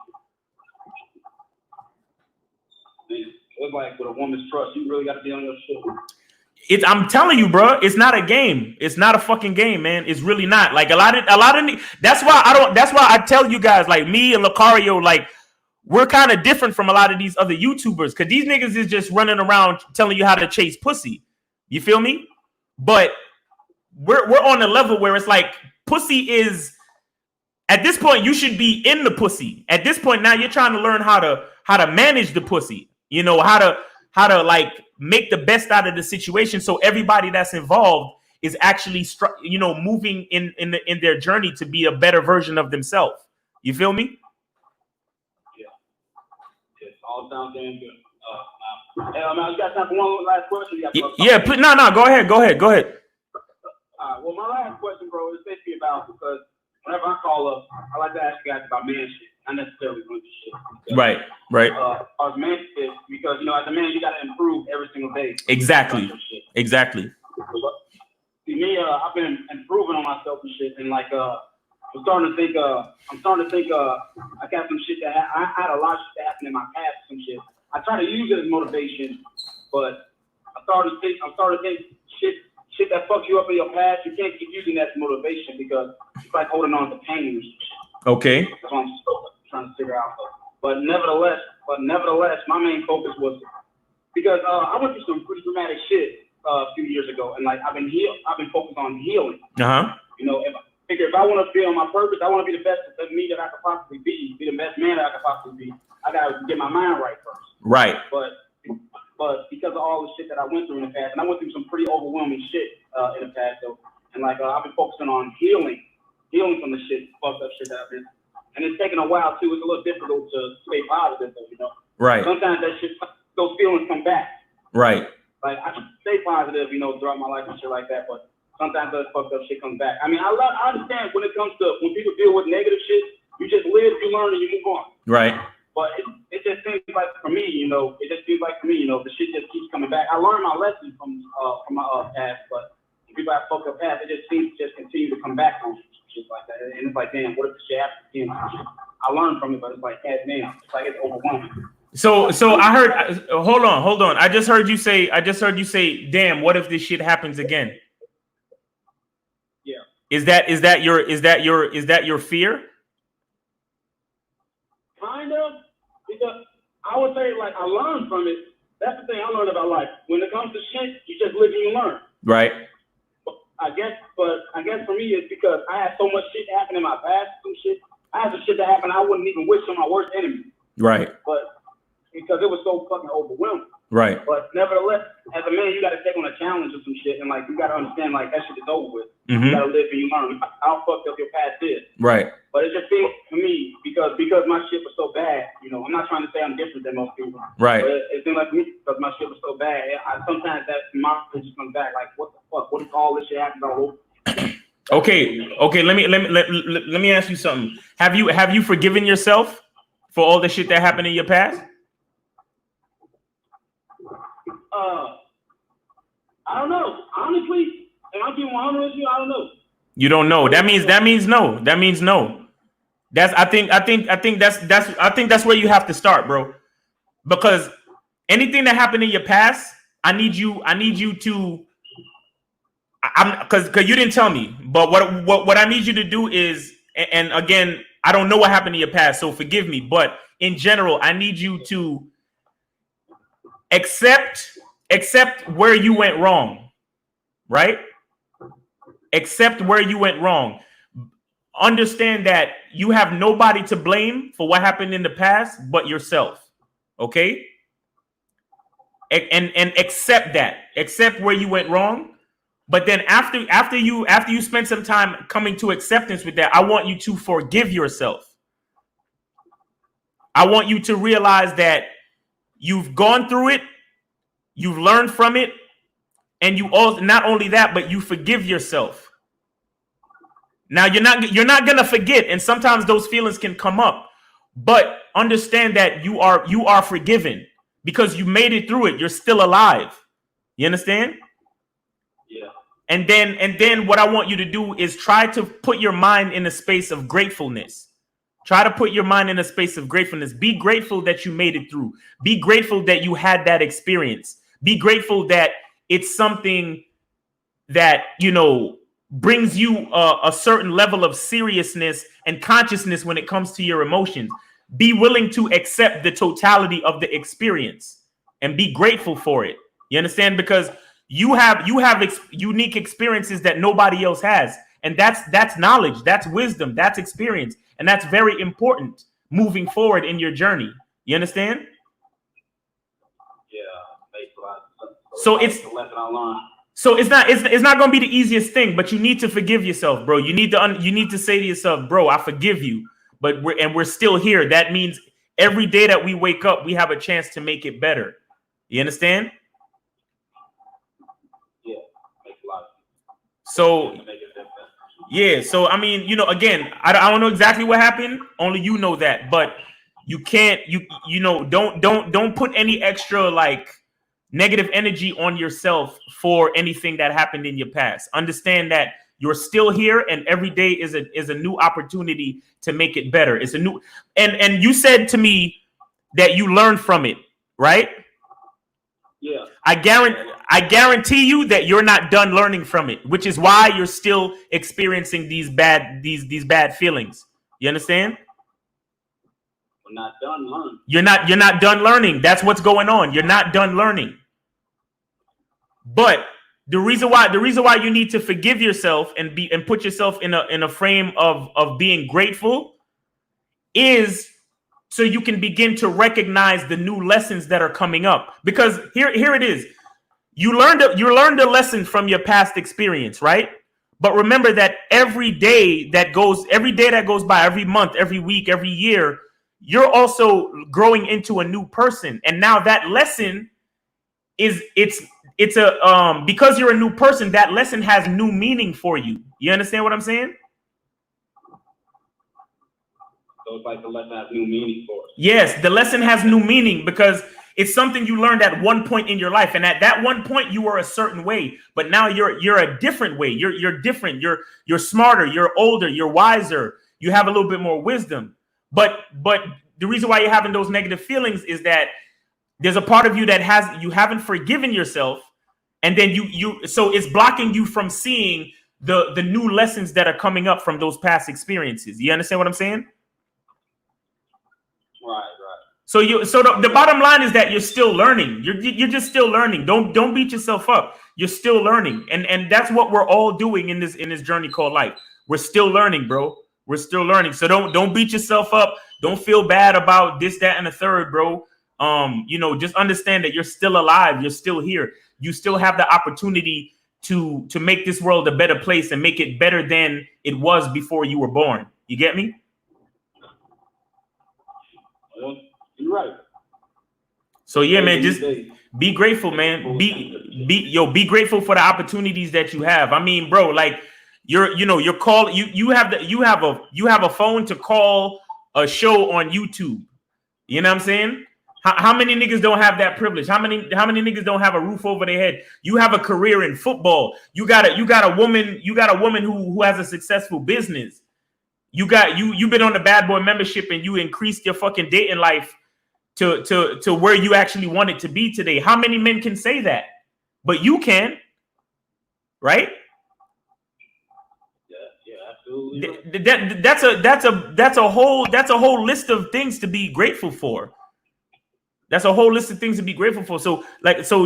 It's like with a woman's trust, you really got to be on your shit. I'm telling you, bro, it's not a game. It's not a fucking game, man. It's really not. Like a lot of that's why I tell you guys, like me and Lucario, like we're kind of different from a lot of these other YouTubers, because these niggas is just running around telling you how to chase pussy. You feel me? But we're on a level where it's like pussy is, at this point, you should be in the pussy. At this point now, you're trying to learn how to manage the pussy. How to like make the best out of the situation, so everybody that's involved is actually moving in their journey to be a better version of themselves. You feel me? Yeah. It all sounds damn good. Hey, man, you got time for one last question? Yeah. No. Go ahead. Well, my last question, bro, is basically about, because whenever I call up, I like to ask you guys about man shit, not necessarily women shit. Because, right. As man shit, because as a man, you got to improve every single day. Exactly. See me, I've been improving on myself and shit, and like I'm starting to think I got some shit that I had a lot of shit that happened in my past, some shit. I try to use it as motivation, but I started to think shit that fucks you up in your past. You can't keep using that as motivation because it's like holding on to pain. Okay. That's what I'm trying to figure out. But nevertheless, my main focus was because I went through some pretty dramatic shit a few years ago, and like I've been focused on healing. You know, if I want to be on my purpose, I want to be the best of me that I could possibly be the best man that I could possibly be. I gotta get my mind right first. Right. But because of all the shit that I went through in the past, and I went through some pretty overwhelming shit in the past, though, and like I've been focusing on healing from the fucked up shit that I've been. And it's taken a while too. It's a little difficult to stay positive, though, you know. Right. Sometimes those feelings come back. Right. Like I can stay positive, you know, throughout my life and shit like that, but sometimes that fucked up shit comes back. I mean, I understand when it comes to when people deal with negative shit, you just live, you learn, and you move on. Right. But it just seems like for me, you know, the shit just keeps coming back. I learned my lesson from my past, but people have fucked up past, it just seems to just continue to come back on shit like that. And it's like, damn, what if the shit happens again? I learned from it, but it's like, damn, it's like it's overwhelming. So I heard. Hold on. I just heard you say. Damn, what if this shit happens again? Yeah. Is that your fear? Kind of, because I would say like I learned from it. That's the thing I learned about life. When it comes to shit, you just live and you learn. Right. But I guess for me it's because I had so much shit happen in my past. I had some shit that happened I wouldn't even wish on my worst enemy. Right. But because it was so fucking overwhelming. Right. But nevertheless, as a man, you got to take on a challenge or some shit, and like you got to understand like that shit is over with. Mm-hmm. You got to live and you learn. How fucked up your past is. Right. But it just seems to me because my shit was so bad. You know, I'm not trying to say I'm different than most people. Right. But it seemed like me because my shit was so bad. Sometimes that my just comes back like, what the fuck? What if all this shit happens all over? Okay. Let me ask you something. Have you forgiven yourself for all the shit that happened in your past? I don't know. Honestly, and I'll be 100 with you. I don't know. You don't know. That means no. That means no. I think that's where you have to start, bro. Because anything that happened in your past, I need you to. Because you didn't tell me, but what I need you to do is, and again, I don't know what happened in your past, so forgive me. But in general, I need you to accept where you went wrong, right? Accept where you went wrong. Understand that you have nobody to blame for what happened in the past but yourself, okay? And accept that. Accept where you went wrong. But then after you spend some time coming to acceptance with that, I want you to forgive yourself. I want you to realize that you've gone through it, you've learned from it, and you also not only that, but you forgive yourself. Now you're not gonna forget, and sometimes those feelings can come up, but understand that you are forgiven because you made it through it. You're still alive. You understand? Yeah. And then what I want you to do is try to put your mind in a space of gratefulness. Try to put your mind in a space of gratefulness. Be grateful that you made it through. Be grateful that you had that experience. Be grateful that it's something that, you know, brings you a certain level of seriousness and consciousness when it comes to your emotions. Be willing to accept the totality of the experience and be grateful for it. You understand? Because you have unique experiences that nobody else has. And that's knowledge, that's wisdom, that's experience. And that's very important moving forward in your journey. You understand? Yeah. So it's the lesson I learned. So it's not going to be the easiest thing, but you need to forgive yourself, bro. You need to say to yourself, bro, I forgive you. But we're still here. That means every day that we wake up, we have a chance to make it better. You understand? Yeah, makes a lot of sense. So yeah, so I mean, you know, again, I don't know exactly what happened. Only you know that, but you can't don't put any extra like negative energy on yourself for anything that happened in your past. Understand that you're still here, and every day is a new opportunity to make it better. It's a new and you said to me that you learned from it, right? Yeah. I I guarantee you that you're not done learning from it, which is why you're still experiencing these bad feelings. You understand? We're not done learning. You're not done learning. That's what's going on. You're not done learning. But the reason why you need to forgive yourself and put yourself in a frame of being grateful is so you can begin to recognize the new lessons that are coming up. Because here it is. You learned a lesson from your past experience, right? But remember that every day that goes by, every month, every week, every year, you're also growing into a new person. And now that lesson it's a because you're a new person, that lesson has new meaning for you. You understand what I'm saying? So it's like the lesson has new meaning for us. Yes, the lesson has new meaning because it's something you learned at one point in your life, and at that one point you were a certain way, but now you're a different way. You're different. You're smarter. You're older. You're wiser. You have a little bit more wisdom. But the reason why you're having those negative feelings is that there's a part of you that you haven't forgiven yourself, and then so it's blocking you from seeing the new lessons that are coming up from those past experiences. You understand what I'm saying? Right. So the bottom line is that you're still learning. You're just still learning. Don't beat yourself up. You're still learning, and that's what we're all doing in this journey called life. We're still learning, bro. We're still learning. So don't beat yourself up. Don't feel bad about this, that, and the third, bro. Just understand that you're still alive. You're still here. You still have the opportunity to make this world a better place and make it better than it was before you were born. You get me? Well, you're right. So yeah, man, just be grateful, man. Be grateful for the opportunities that you have. I mean, bro, like you have a phone to call a show on YouTube. You know what I'm saying? How many niggas don't have that privilege? How many niggas don't have a roof over their head? You have a career in football. You got a woman who has a successful business. You've been on the bad boy membership and you increased your fucking dating life to where you actually want it to be today. How many men can say that? But you can, right? Yeah, absolutely. That's a whole list of things to be grateful for. That's a whole list of things to be grateful for. So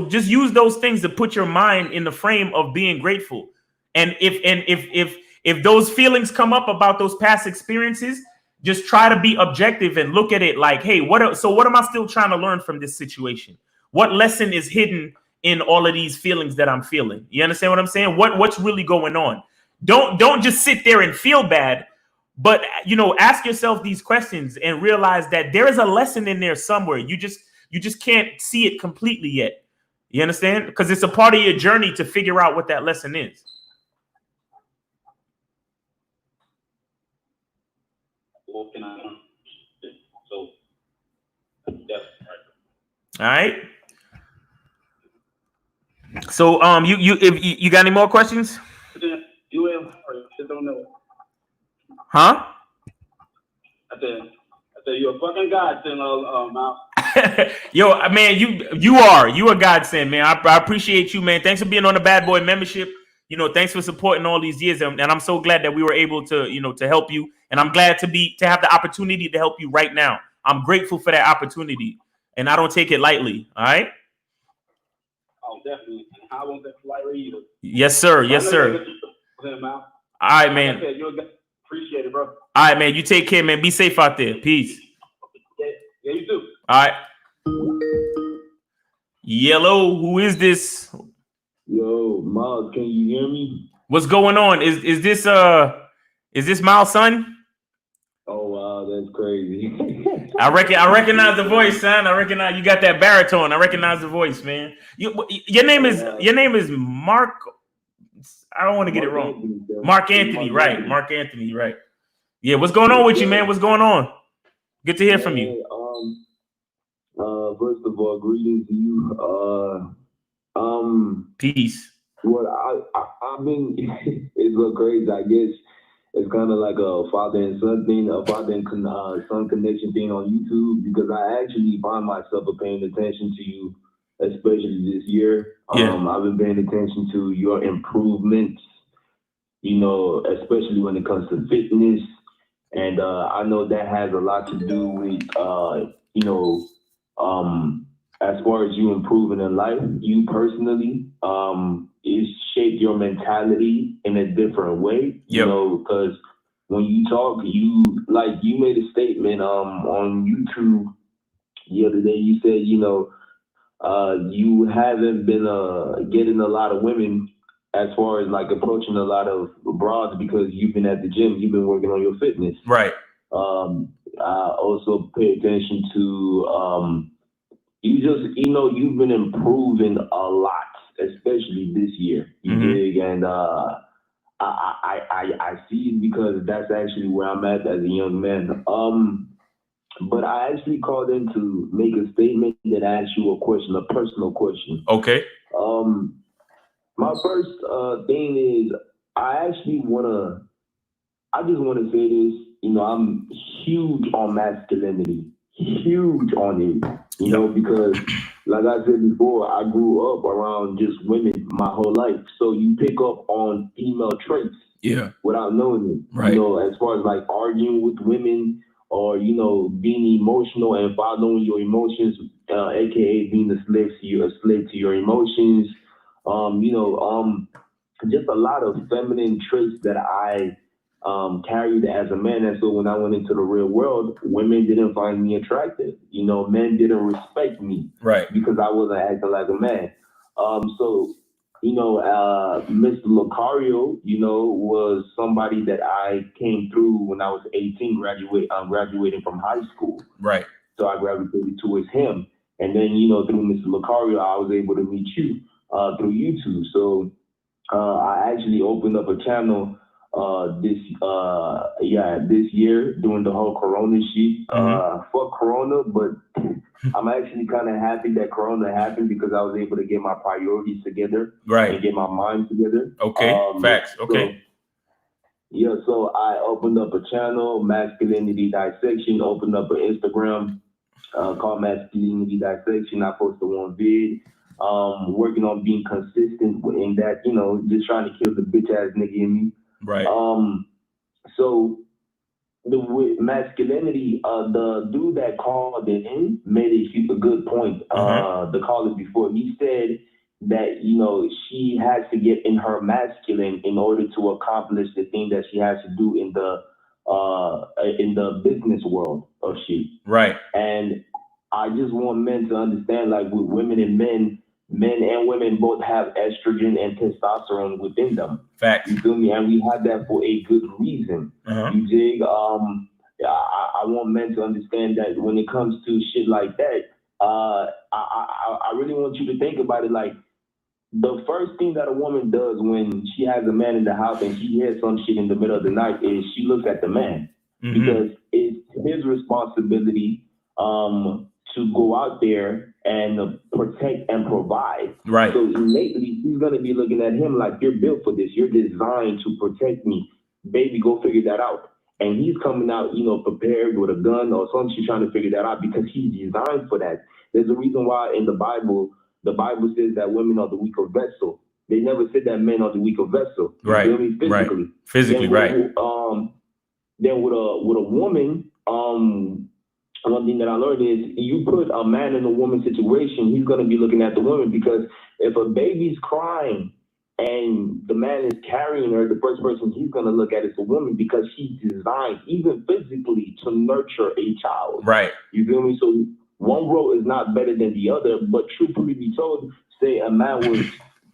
just use those things to put your mind in the frame of being grateful. And if those feelings come up about those past experiences, just try to be objective and look at it like, hey, what am I still trying to learn from this situation? What lesson is hidden in all of these feelings that I'm feeling? You understand what I'm saying? What's really going on? Don't just sit there and feel bad, but ask yourself these questions and realize that there is a lesson in there somewhere. You just can't see it completely yet. You understand? Because it's a part of your journey to figure out what that lesson is. What can I learn? So that's right. All right. So you got any more questions? You will. I don't know. Huh? I said you're a fucking godsend, Mal. Yo, man, you a godsend, man. I appreciate you, man. Thanks for being on the Bad Boy membership. Thanks for supporting all these years, and I'm so glad that we were able to to help you. And I'm glad to have the opportunity to help you right now. I'm grateful for that opportunity, and I don't take it lightly. All right. Oh, definitely. I won't take it lightly either. Yes, sir. Yes, sir. All right, man. Like I said, appreciate it, bro. All right, man. You take care, man. Be safe out there. Peace. Yeah, you too. All right. Yellow, who is this? Yo, Miles, can you hear me? What's going on? Is this Miles' son? Oh wow, that's crazy. I recognize the voice, son. I recognize you got that baritone. I recognize the voice, man. Your name is Mark. I don't want to get it wrong. Mark Anthony, right? Mark Anthony, right? Yeah. What's going on with you, man? What's going on? Good to hear from you. First of all, greetings to you. Peace. What I've been it's so crazy. I guess it's kind of like a father and son thing, a father and son connection thing on YouTube, because I actually find myself paying attention to you especially this year. Yeah. I've been paying attention to your improvements, especially when it comes to fitness. And I know that has a lot to do with, as far as you improving in life, you personally, it's shaped your mentality in a different way, because when you talk, you made a statement on YouTube the other day. You said, you haven't been getting a lot of women as far as like approaching a lot of broads because you've been at the gym, you've been working on your fitness. Right. I also pay attention to you've been improving a lot, especially this year. You dig, and I see it because that's actually where I'm at as a young man. But I actually called in to make a statement that asked you a question, a personal question. Okay. My first thing is I just want to say this. I'm huge on masculinity, huge on it. Because like I said before, I grew up around just women my whole life. So you pick up on female traits, without knowing it. Right. As far as like arguing with women or being emotional and following your emotions, aka being a slave to your emotions. Just a lot of feminine traits that I carried as a man. And so when I went into the real world, women didn't find me attractive. Men didn't respect me, right, because I wasn't acting like a man. Mr. Lucario, was somebody that I came through when I was 18, graduating from high school. Right. So I gravitated towards him. And then, through Mr. Lucario, I was able to meet you through YouTube. So I actually opened up a channel this year during the whole Corona shit. Fuck Corona, but I'm actually kind of happy that Corona happened because I was able to get my priorities together, right, and get my mind together. Okay, facts. Okay. So I opened up a channel, Masculinity Dissection. Opened up an Instagram called Masculinity Dissection. I posted one vid. Working on being consistent in that, just trying to kill the bitch ass nigga in me. Right. So with masculinity, the dude that called in made a good point. The caller before, he said that she has to get in her masculine in order to accomplish the thing that she has to do in the business world of shit. Right. And I just want men to understand, like with women and men and women both have estrogen and testosterone within them. Facts. You feel me? And we have that for a good reason. You dig? I want men to understand that when it comes to shit like that, I really want you to think about it like the first thing that a woman does when she has a man in the house and she hears some shit in the middle of the night is she looks at the man. Because it's his responsibility to go out there and protect and provide. Right. So innately, he's going to be looking at him like, you're built for this. You're designed to protect me. Baby, go figure that out. And he's coming out, prepared with a gun or something. She's trying to figure that out because he's designed for that. There's a reason why in the Bible says that women are the weaker vessel. They never said that men are the weaker vessel. You feel me? Physically. Right. Physically, right. Then with a woman, one thing that I learned is you put a man in a woman situation, he's going to be looking at the woman, because if a baby's crying and the man is carrying her, the first person he's going to look at is the woman, because she's designed, even physically, to nurture a child. Right. You feel me? So one role is not better than the other, but truthfully be told, say a man was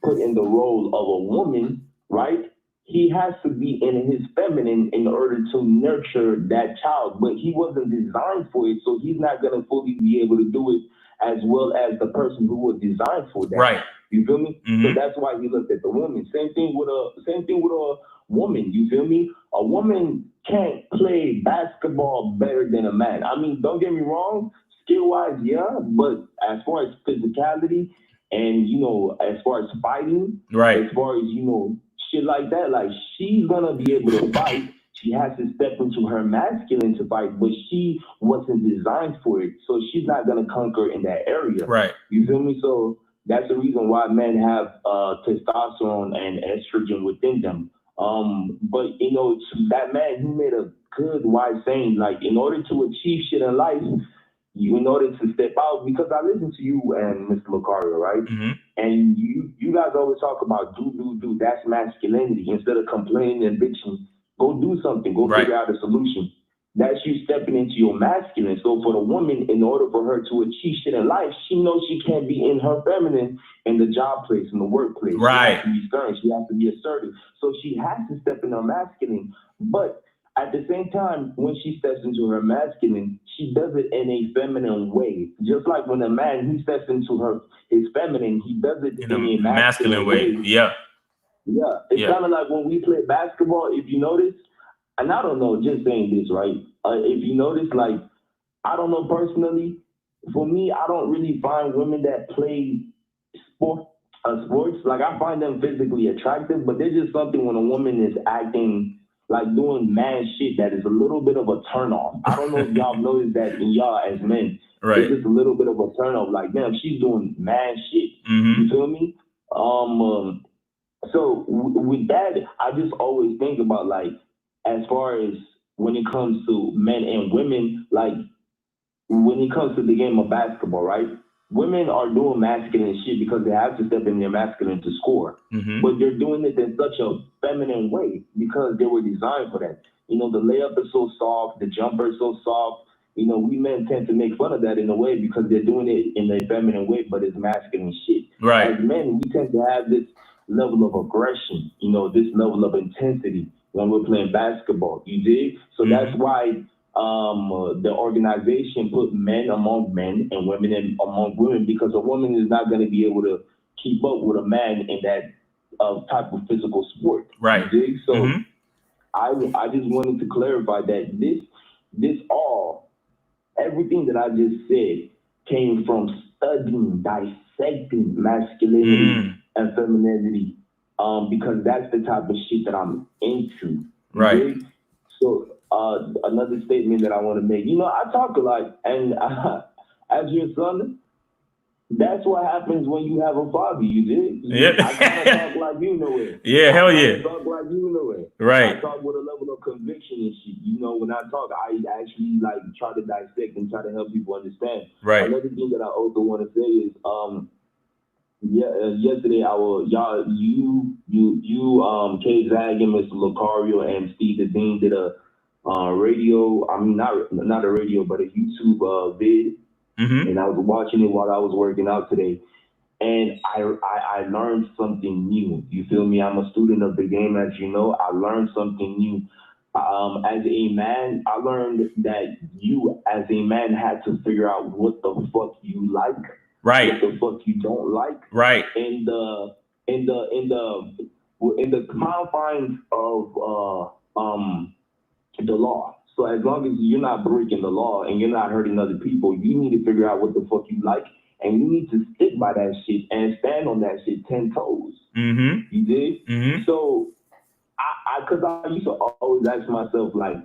put in the role of a woman, right? He has to be in his feminine in order to nurture that child, but he wasn't designed for it, so he's not going to fully be able to do it as well as the person who was designed for that. Right. You feel me? So that's why he looked at the woman. Same thing with a woman. You feel me? A woman can't play basketball better than a man. I mean, don't get me wrong, skill-wise, yeah, but as far as physicality and as far as fighting, right, as far as shit like that, like she's gonna be able to fight. she has to step into her masculine to fight, but she wasn't designed for it. So she's not going to conquer in that area. Right. You feel me? So that's the reason why men have testosterone and estrogen within them. But, you know, that man, he made a good, wise saying, like, in order to achieve shit in life, you in order to step out, because I listen to you and Mr. Lucario, right? Mm-hmm. And you guys always talk about do. That's masculinity. Instead of complaining and bitching, go do something. Go Right. figure out a solution. That's you stepping into your masculine. So for the woman, in order for her to achieve shit in life, she knows she can't be in her feminine in the job place, in the workplace. Right. She has to be stern. She has to be assertive. So she has to step in her masculine. But at the same time, when she steps into her masculine, she does it in a feminine way. Just like when a man, he steps into his feminine, he does it in a masculine way. Yeah. Yeah. It's kind of like when we play basketball, if you notice, and I don't know, just saying this, right? If you notice, like, I don't know personally, for me, I don't really find women that play sports. Like, I find them physically attractive, but there's just something when a woman is acting like doing man shit that is a little bit of a turnoff. I don't know if y'all noticed that in y'all as men. Right. It's just a little bit of a turnoff. Like, damn, she's doing man shit. Mm-hmm. You feel me? So with that, I just always think about, like, as far as when it comes to men and women, like, when it comes to the game of basketball, right? Women are doing masculine shit because they have to step in their masculine to score. Mm-hmm. But they're doing it in such a feminine way because they were designed for that. You know, the layup is so soft, the jumper is so soft. You know, we men tend to make fun of that in a way because they're doing it in a feminine way, but it's masculine shit. Right. As men, we tend to have this level of aggression, you know, this level of intensity when we're playing basketball. You dig? So that's why the organization put men among men and women among women, because a woman is not going to be able to keep up with a man in that type of physical sport. Right. You dig? So I just wanted to clarify that this everything that I just said came from studying, dissecting masculinity and femininity, because that's the type of shit that I'm into. Right. Dig? So another statement that I want to make, you know, I talk a lot, and as your son, that's what happens when you have a father. You did. Yeah. I kind of talk like you know it. Yeah, hell yeah. I talk like you know it. Right. I talk with a level of conviction and shit. You know, when I talk, I actually like try to dissect and try to help people understand. Right. Another thing that I also want to say is, yesterday K Zag and Mr. Lucario and Steve the Dean did a radio. I mean, not a radio, but a YouTube vid. And I was watching it while I was working out today, and I learned something new. You feel me? I'm a student of the game, as you know. I learned something new. As a man, I learned that you, as a man, had to figure out what the fuck you like, right, what the fuck you don't like, right, in the confines of the law. So as long as you're not breaking the law and you're not hurting other people, you need to figure out what the fuck you like, and you need to stick by that shit and stand on that shit 10 toes. You dig? So because I used to always ask myself, like,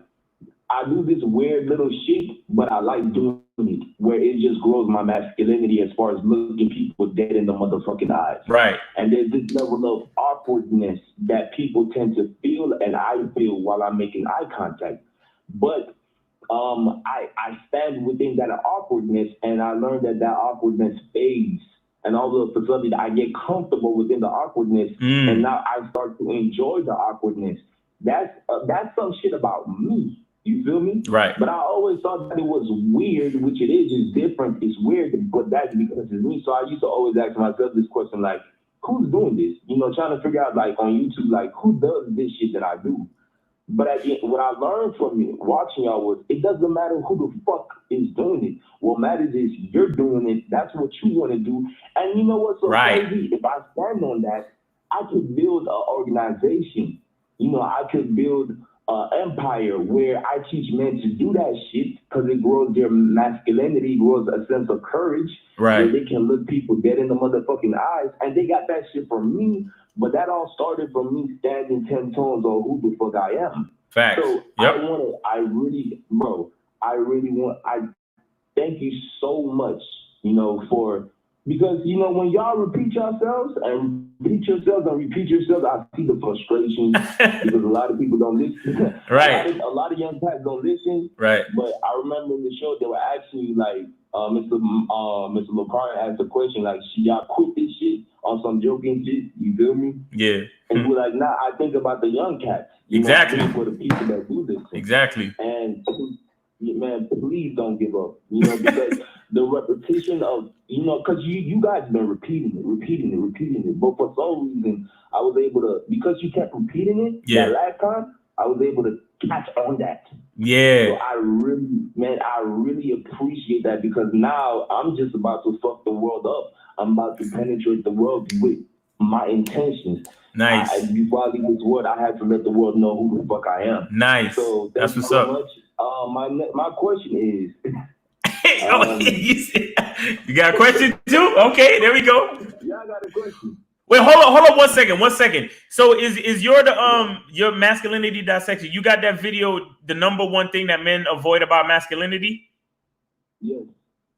I do this weird little shit, but I like doing it, where it just grows my masculinity as far as looking people dead in the motherfucking eyes. Right. And there's this level of awkwardness that people tend to feel, and I feel while I'm making eye contact. But I stand within that awkwardness, and I learned that awkwardness fades. And all of a sudden, I get comfortable within the awkwardness, and now I start to enjoy the awkwardness. That's some shit about me. You feel me? Right. But I always thought that it was weird, which it is. It's different. It's weird, but that's because it's me. So I used to always ask myself this question, like, who's doing this? You know, trying to figure out, like, on YouTube, like, who does this shit that I do? But at the end, what I learned from watching y'all was, it doesn't matter who the fuck is doing it. What matters is you're doing it. That's what you want to do. And you know what's so crazy? If I stand on that, I could build an organization. You know, I could build an empire where I teach men to do that shit, because it grows their masculinity, grows a sense of courage, where they can look people dead in the motherfucking eyes. And they got that shit from me. But that all started from me standing 10 toes on who the fuck I am. Facts. So I really thank you so much, you know, because, you know, when y'all repeat yourselves, I see the frustration because a lot of people don't listen. Right. A lot of young cats don't listen. Right. But I remember in the show, they were actually like, Mr. McCartan asked a question like, should y'all quit this shit on some joking shit? You feel me? Yeah. And we're like, nah, I think about the young cats. Exactly. Know, for the people that do this. Exactly. And man, please don't give up. You know, because the repetition of, you know, because you guys been repeating it. But for some reason, I was able to, because you kept repeating it that last time, I was able to catch on that. Yeah. So I really appreciate that, because now I'm just about to fuck the world up. I'm about to penetrate the world with my intentions. Nice. Before I leave this world, I had to let the world know who the fuck I am. Nice. So that's what's up. Much. My question is. You got a question too? Okay, there we go. Yeah, I got a question. Wait, hold on 1 second. So is your masculinity dissection? You got that video, the number one thing that men avoid about masculinity? Yes.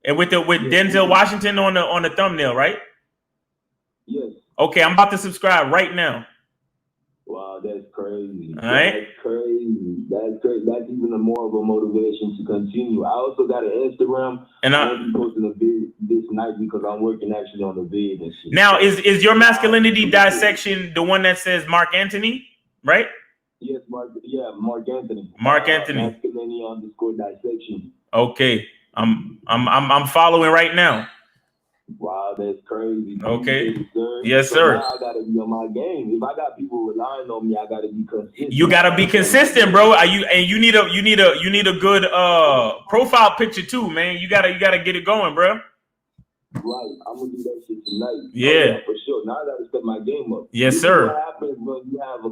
And with Denzel Washington on the thumbnail, right? Yes. Okay, I'm about to subscribe right now. Wow, that's crazy. All right. That's crazy. That's even more of a motivation to continue. I also got an Instagram, and I'm posting a vid this night because I'm working actually on the vid and shit. Now, is your masculinity dissection the one that says Mark Anthony, right? Yes, Mark Anthony. Mark Anthony. Masculinity_dissection. Okay, I'm following right now. Wow, that's crazy. Okay. Sir. Yes, so sir. Now I gotta be on my game. If I got people relying on me, I gotta be consistent. You gotta be consistent, bro. You need a good profile picture too, man. You gotta get it going, bro. Right, I'm gonna do that shit tonight. Yeah, for sure. Now I gotta step my game up. Yes, sir. What happens when you have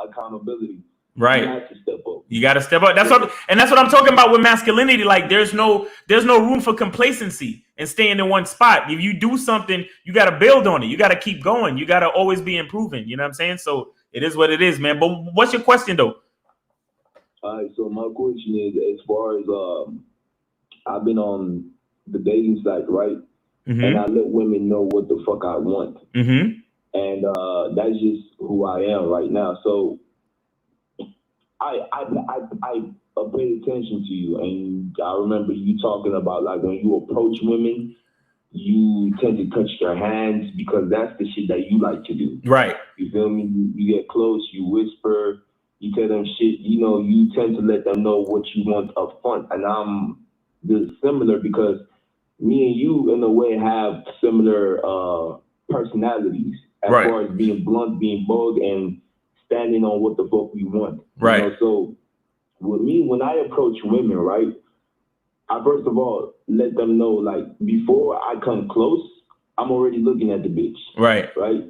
accountability? Right. You have to step up. You got to step up. That's what I'm talking about with masculinity. Like there's no room for complacency and staying in one spot. If you do something, you got to build on it. You got to keep going. You got to always be improving. You know what I'm saying? So it is what it is, man. But what's your question though? All right. So my question is, as far as I've been on the dating site, right? Mm-hmm. And I let women know what the fuck I want. Mm-hmm. And that's just who I am right now. So I paid attention to you, and I remember you talking about like when you approach women, you tend to touch their hands because that's the shit that you like to do. Right. You feel me? You get close, you whisper, you tell them shit. You know, you tend to let them know what you want up front, and I'm similar because me and you in a way have similar personalities as far as being blunt, being bold, and standing on what the fuck we want. Right. You know? So with me, when I approach women, right, I first of all let them know, like, before I come close, I'm already looking at the bitch. Right. Right.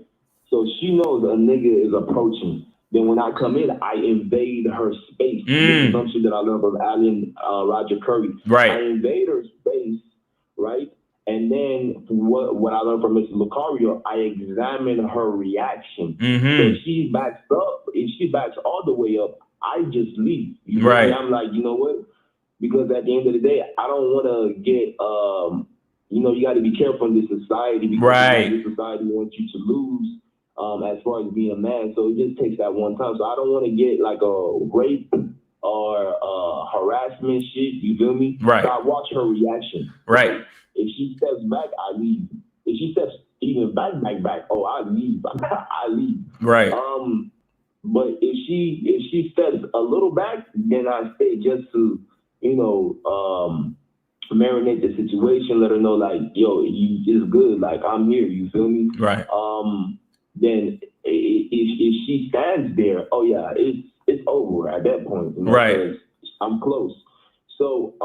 So she knows a nigga is approaching. Then when I come in, I invade her space. This is something that I learned from Allen Roger Curry. Right. I invade her space, right? And then what I learned from Mrs. Lucario, I examine her reaction. Mm-hmm. So if she backs up, if she backs all the way up, I just leave. You know? Right. And I'm like, you know what? Because at the end of the day, I don't want to get, you know, you got to be careful in this society because this society wants you to lose as far as being a man. So it just takes that one time. So I don't want to get like a rape or harassment shit. You feel me? Right. So I watch her reaction. Right. If she steps back, I leave. If she steps even back, oh, I leave. I leave. Right. But if she steps a little back, then I stay just to, you know, marinate the situation, let her know like, yo, it's good. Like, I'm here. You feel me? Right. Then if she stands there, oh yeah, it's over at that point. You know, right. I'm close. So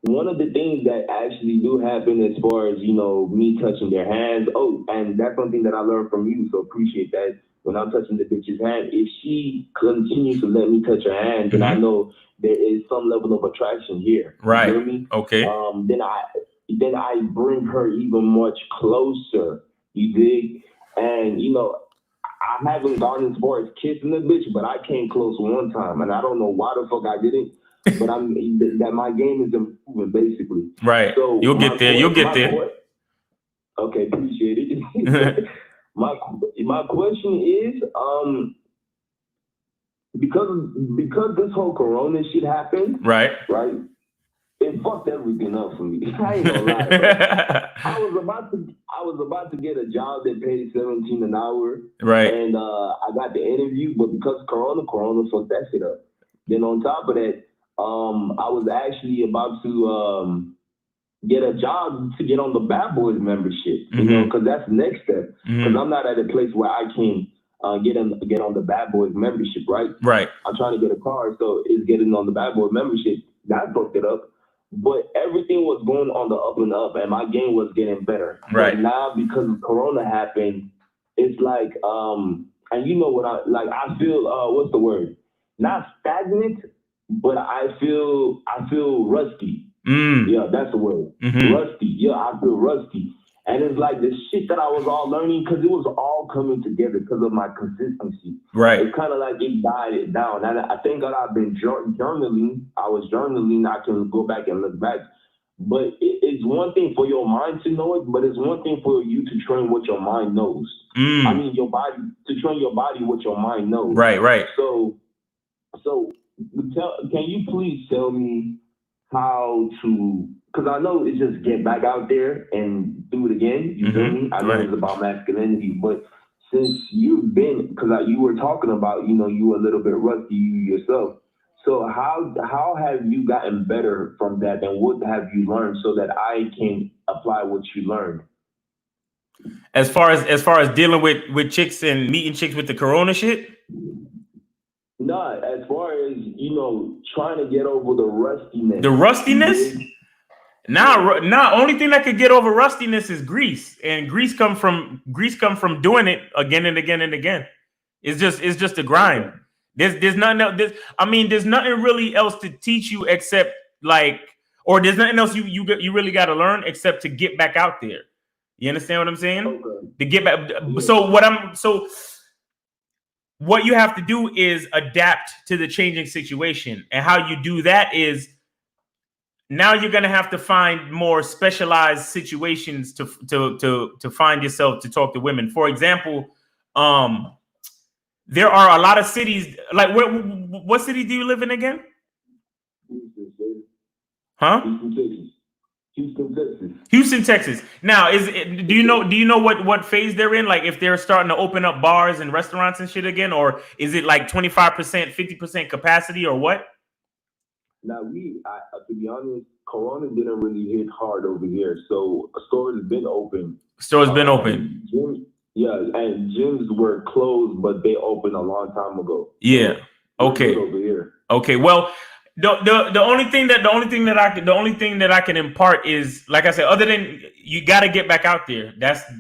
one of the things that actually do happen as far as, you know, me touching their hands. Oh, and that's something that I learned from you. So appreciate that. When I'm touching the bitch's hand, if she continues to let me touch her hand, then I know there is some level of attraction here. Right. You feel me? Okay. Then I bring her even much closer. You dig? And, you know, I haven't gone as far as kissing the bitch, but I came close one time, and I don't know why the fuck I didn't. But that my game is improving basically. Right. So You'll get there. You'll get there. Okay, appreciate it. my question is, because this whole Corona shit happened, right, it fucked everything up for me. I ain't gonna lie, bro. I was about to get a job that paid $17 an hour, right? And I got the interview, but because Corona fucked that shit up. Then on top of that, I was actually about to get a job to get on the Bad Boys membership, you know, because that's the next step. Because I'm not at a place where I can get on the Bad Boys membership, right? Right. I'm trying to get a car, so it's getting on the Bad Boys membership. That fucked it up. But everything was going on the up and up, and my game was getting better. Right. But now, because Corona happened, it's like, and you know what I feel, what's the word? Not stagnant, but I feel rusty. Yeah, that's the word. Rusty. Yeah, I feel rusty. And it's like the shit that I was all learning, because it was all coming together because of my consistency. Right. It's kind of like it died down. And I think that I've been journaling. I was journaling. I can go back and look back. But it's one thing for your mind to know it, but it's one thing for you to train what your mind knows. I mean, your body, to train your body what your mind knows. Right, right. So can you please tell me how to, because I know it's just get back out there and do it again. You feel me? I know it's about masculinity, but since you've been, because you were talking about, you know, you were a little bit rusty yourself. So how have you gotten better from that, and what have you learned so that I can apply what you learned? As far as dealing with chicks and meeting chicks with the Corona shit? No, as far as, you know, trying to get over the rustiness. The rustiness? Nah, only thing that could get over rustiness is grease. And grease come from doing it again and again and again. It's just a grind. There's nothing else. There's nothing really else to teach you except or there's nothing else you really got to learn except to get back out there. You understand what I'm saying? Okay. To get back. Yeah. So what you have to do is adapt to the changing situation. And how you do that is now you're going to have to find more specialized situations to find yourself to talk to women. For example, there are a lot of cities, like what city do you live in again? Huh? Houston, Texas. Now, do you know what phase they're in? Like if they're starting to open up bars and restaurants and shit again, or is it like 25%, 50% capacity, or what? Now to be honest, Corona didn't really hit hard over here, so stores have been open. Gyms, yeah, and gyms were closed, but they opened a long time ago. Yeah. Okay. Over here. Okay. Well, the only thing that I can impart is, like I said, other than you got to get back out there.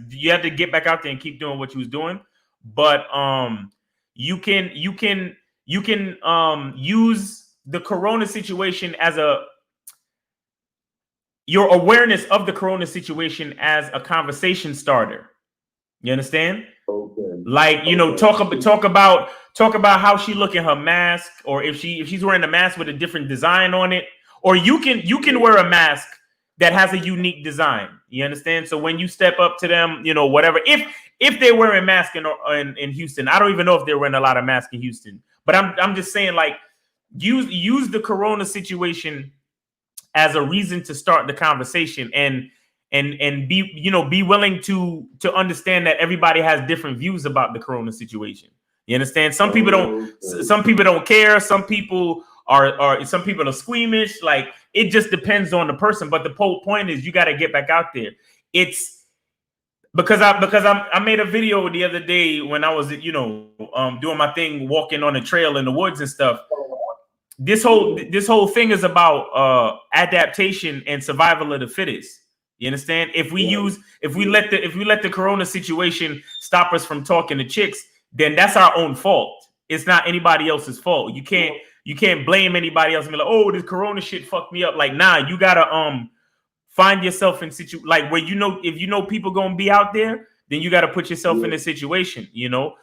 You have to get back out there and keep doing what you was doing. But you can use the Corona situation as your awareness of the Corona situation as a conversation starter. You understand? Okay. Like, you know, talk about how she look in her mask, or if she's wearing a mask with a different design on it, or you can wear a mask that has a unique design. You understand? So when you step up to them, you know, whatever, if they're wearing masks in Houston, I don't even know if they're wearing a lot of masks in Houston, but I'm just saying, like, use the Corona situation as a reason to start the conversation, and be willing to understand that everybody has different views about the Corona situation. You understand? Some people don't care. Some people are squeamish. Like, it just depends on the person. But the whole point is you got to get back out there. It's because I made a video the other day when I was, doing my thing, walking on a trail in the woods and stuff. This whole thing is about adaptation and survival of the fittest. You understand? If we let the Corona situation stop us from talking to chicks, then that's our own fault. It's not anybody else's fault. You can't blame anybody else and be like, oh, this Corona shit fucked me up. Like, nah, you gotta find yourself in where if you know people gonna be out there, then you gotta put yourself in a situation. You know,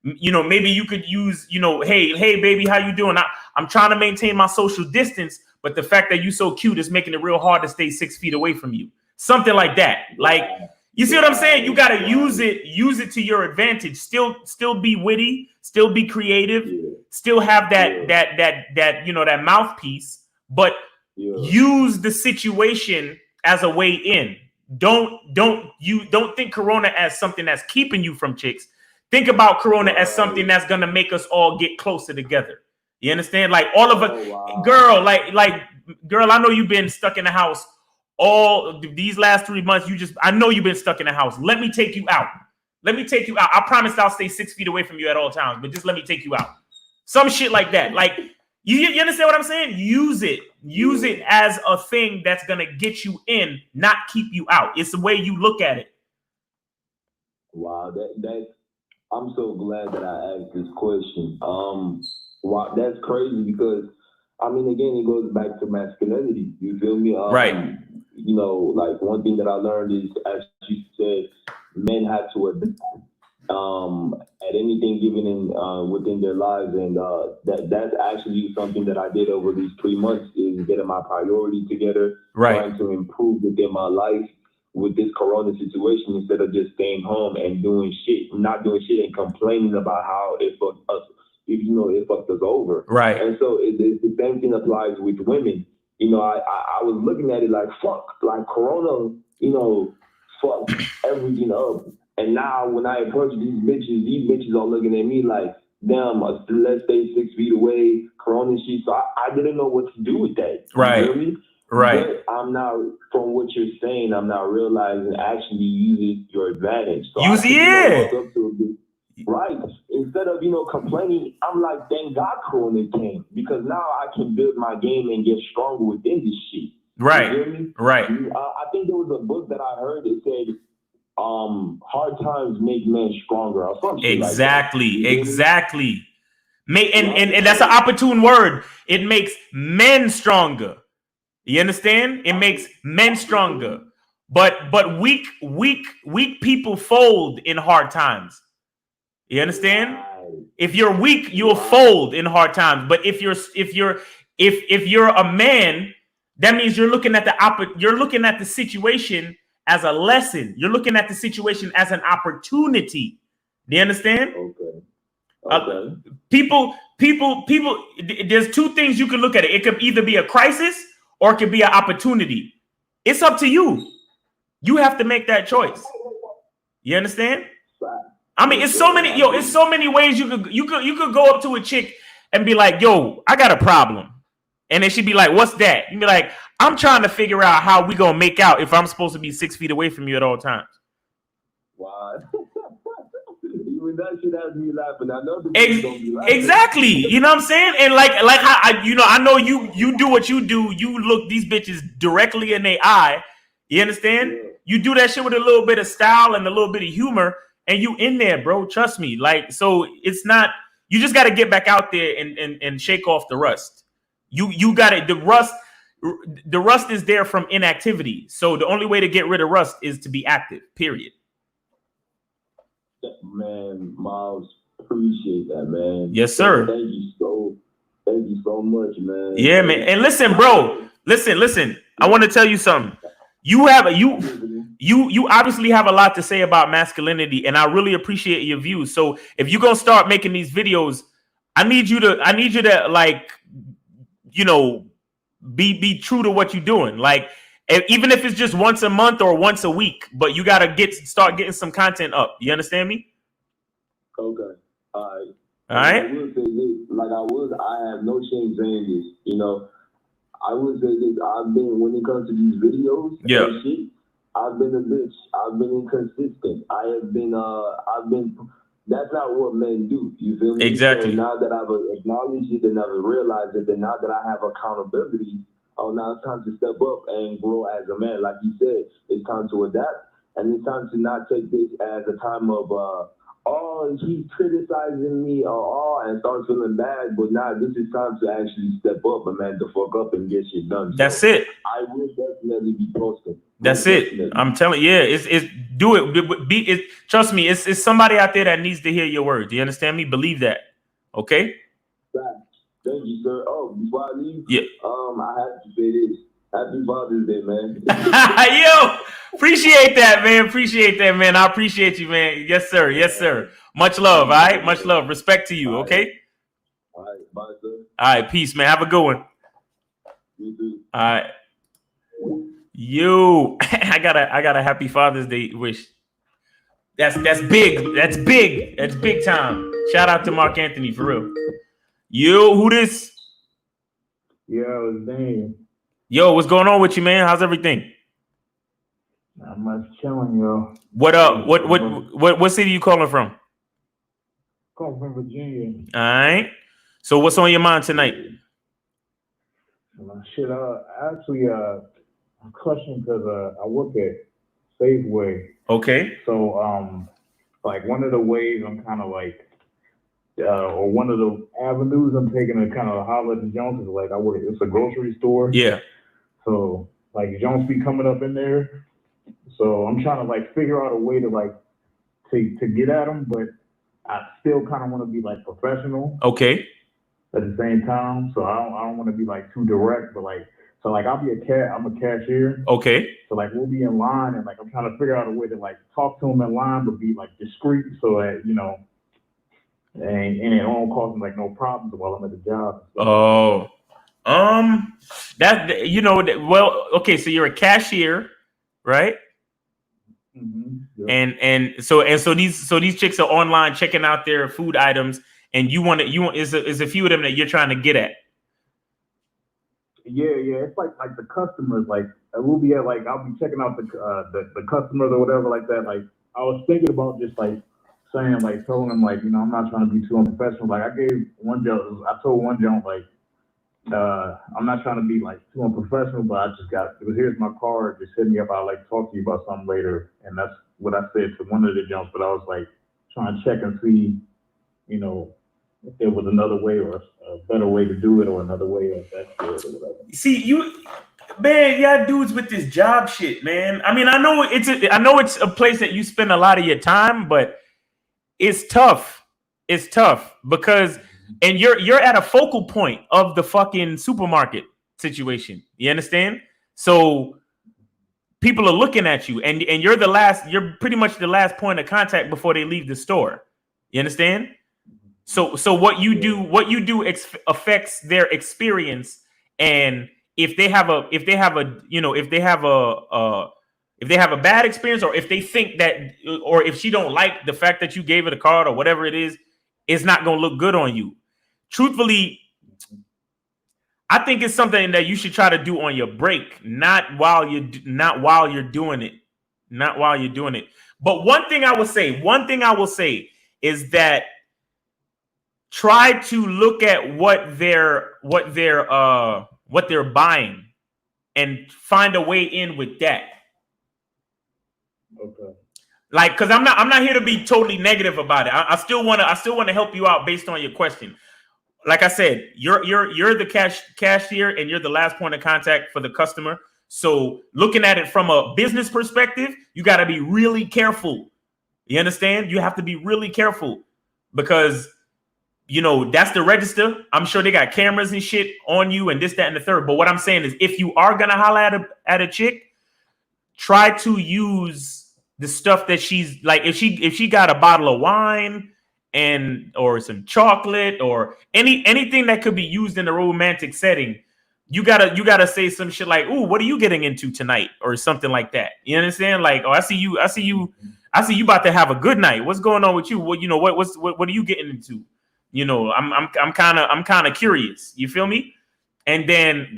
You know, maybe you could use, you know, hey baby, how you doing? I'm trying to maintain my social distance, but the fact that you so cute is making it real hard to stay 6 feet away from you. Something like that. Like, you see what I'm saying? You got to use it to your advantage. Still be witty, still be creative, still have that you know, that mouthpiece, but use the situation as a way in. Don't think Corona as something that's keeping you from chicks. Think about Corona as something that's gonna make us all get closer together. You understand? Like all of us, girl, girl, I know you've been stuck in the house all these last 3 months. I know you've been stuck in the house. Let me take you out. I promise I'll stay 6 feet away from you at all times, but just let me take you out. Some shit like that. Like, you understand what I'm saying? Use it as a thing that's gonna get you in, not keep you out. It's the way you look at it. Wow, I'm so glad that I asked this question. Wow, that's crazy because, I mean, again, it goes back to masculinity. You feel me? Right. You know, like one thing that I learned is, as you said, men have to adapt at anything given in within their lives, and that's actually something that I did over these 3 months, is getting my priorities together, trying to improve within my life with this Corona situation, instead of just staying home and not doing shit and complaining about how it fucked us, it fucked us over. Right. And so the same thing applies with women. You know, I was looking at it like, fuck, like Corona, you know, fucked everything up. And now when I approach these bitches are looking at me like, damn, let's stay 6 feet away, Corona shit. So I didn't know what to do with that. Right. You feel me? Right. But I'm now, from what you're saying, I'm now realizing actually use it your advantage. So use it. Right. Instead of, complaining, I'm like, thank God Corona came, because now I can build my game and get stronger within this shit. Right. You hear me? Right. I think there was a book that I heard that said, hard times make men stronger or something. Exactly. Like that. Exactly. And that's an opportune word. It makes men stronger. You understand? It makes men stronger. But weak people fold in hard times. You understand? If you're weak, you'll fold in hard times. But if you're a man, that means you're looking at the situation as a lesson. You're looking at the situation as an opportunity. Do you understand? Okay. People. There's two things you can look at it. It could either be a crisis or it could be an opportunity. It's up to you. You have to make that choice. You understand? I mean, it's so many ways you could go up to a chick and be like, yo, I got a problem. And then she'd be like, what's that? You'd be like, I'm trying to figure out how we gonna make out if I'm supposed to be 6 feet away from you at all times. Wow. Even that shit has me laughing. I know the people don't be laughing. Exactly. You know what I'm saying? And like I know you do what you do. You look these bitches directly in their eye. You understand? Yeah. You do that shit with a little bit of style and a little bit of humor, and you in there, bro. Trust me. Like, so it's not, you just got to get back out there and shake off the rust. You got it. The rust is there from inactivity. So the only way to get rid of rust is to be active, period. Man, Miles, appreciate that, man. Yes, sir. Thank you so much, man. Yeah, man. And listen, bro. Listen. I want to tell you something. You obviously have a lot to say about masculinity, and I really appreciate your views. So if you're gonna start making these videos, I need you to like, be true to what you're doing. Like, even if it's just once a month or once a week, but you gotta start getting some content up. You understand me? Okay. All right. All right. I will say this, I have no shame saying this. I would say this. When it comes to these videos, and shit, I've been a bitch. I've been inconsistent. That's not what men do. You feel me? Exactly. So now that I've acknowledged it and I've realized it, and now that I have accountability, now it's time to step up and grow as a man. Like you said, it's time to adapt, and it's time to not take this as a time of, oh, he's criticizing me, and start feeling bad. But now this is time to actually step up and man the fuck up and get shit done. That's it. I will definitely be posting. That's it. I'm telling you, it's do it. Trust me, it's somebody out there that needs to hear your words. You understand me? Believe that. Okay. Thank you, sir. Oh, before I leave, yeah. I have to say this. Happy Father's Day, man. Yo, appreciate that, man. Appreciate that, man. I appreciate you, man. Yes, sir. Yes, sir. Much love. All right. Much love. Respect to you. Okay. All right. Bye, sir. All right. Peace, man. Have a good one. You too. All right. You, I got a happy Father's Day wish. That's big. That's big. That's big time. Shout out to Mark Anthony for real. Yo, who this? Yo, it's Dan. Yo, what's going on with you, man? How's everything? Not much chilling, yo. What up? What city you calling from? Calling from Virginia. All right. So what's on your mind tonight? Shit, actually, I'm questioning because I work at Safeway. Okay. So, like one of the ways I'm kind of like, or one of the avenues I'm taking to kind of holler at Jones is like it's a grocery store. Yeah. So like Jones be coming up in there. So I'm trying to like figure out a way to like to get at them, but I still kind of want to be like professional. Okay. At the same time, so I don't want to be like too direct, but like so like I'm a cashier. Okay. So like we'll be in line and like I'm trying to figure out a way to like talk to them in line, but be like discreet so that and it won't cause them like no problems while I'm at the job. Oh, well, okay. So you're a cashier, right? Mm-hmm. Yep. And so these chicks are online checking out their food items, and is a few of them that you're trying to get at. Yeah. It's like the customers, like we'll be at like I'll be checking out the customers or whatever like that. Like I was thinking about just like saying like telling them like I'm not trying to be too unprofessional. Like I told one junk like I'm not trying to be like too unprofessional, but here's my card. Just hit me up. I'll like talk to you about something later. And that's what I said to one of the junks. But I was like trying to check and see, if there was another way or a better way to do it or another way of that or whatever. See, y'all dudes with this job shit, man. I mean, I know it's a place that you spend a lot of your time, but it's tough. It's tough because you're at a focal point of the fucking supermarket situation. You understand? So people are looking at you, and you're pretty much the last point of contact before they leave the store. You understand? So what you do affects their experience, and if they have a bad experience, or if they think that, or if she don't like the fact that you gave her the card or whatever it is, it's not going to look good on you. Truthfully, I think it's something that you should try to do on your break, not while you're doing it. But one thing I will say is that try to look at what they're buying and find a way in with that. Okay. Like, because I'm not here to be totally negative about it. I still want to help you out based on your question. Like I said, you're the cashier, and you're the last point of contact for the customer. So looking at it from a business perspective, you got to be really careful. You understand? You have to be really careful because that's the register. I'm sure they got cameras and shit on you and this, that, and the third. But what I'm saying is, if you are gonna holler at a chick, try to use the stuff that she's like. If she got a bottle of wine or some chocolate or anything that could be used in a romantic setting, you gotta say some shit like, "Ooh, what are you getting into tonight?" or something like that. You understand? Like, "Oh, I see you about to have a good night. What's going on with you? What are you getting into?" I'm kind of curious. You feel me? And then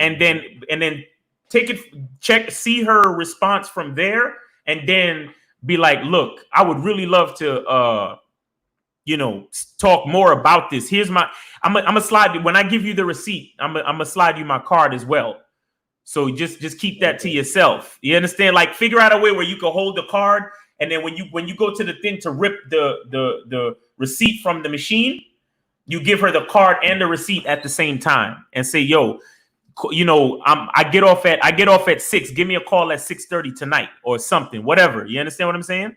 take it, see her response from there, and then be like, "Look, I would really love to talk more about this. I'm gonna slide you when I give you the receipt. I'm gonna slide you my card as well. So just keep that to yourself. You understand? Like, figure out a way where you can hold the card and then when you go to the thing to rip the receipt from the machine, you give her the card and the receipt at the same time and say, yo, you know, I get off at 6. Give me a call at 6:30 tonight or something, whatever. You understand what I'm saying?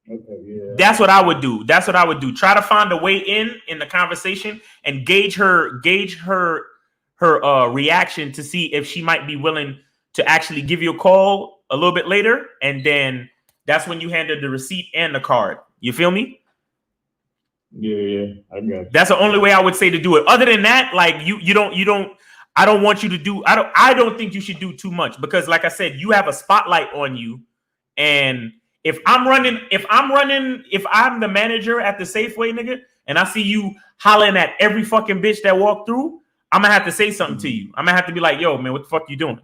Okay, yeah. That's what I would do. Try to find a way in the conversation and gauge her reaction to see if she might be willing to actually give you a call a little bit later, and then that's when you hand her the receipt and the card. You feel me? Yeah, I got you. That's the only way I would say to do it. Other than that, like you don't. I don't want you to do. I don't think you should do too much because, like I said, you have a spotlight on you, and if I'm the manager at the Safeway, nigga, and I see you hollering at every fucking bitch that walked through, I'm gonna have to say something to you. I'm gonna have to be like, yo, man, what the fuck you doing?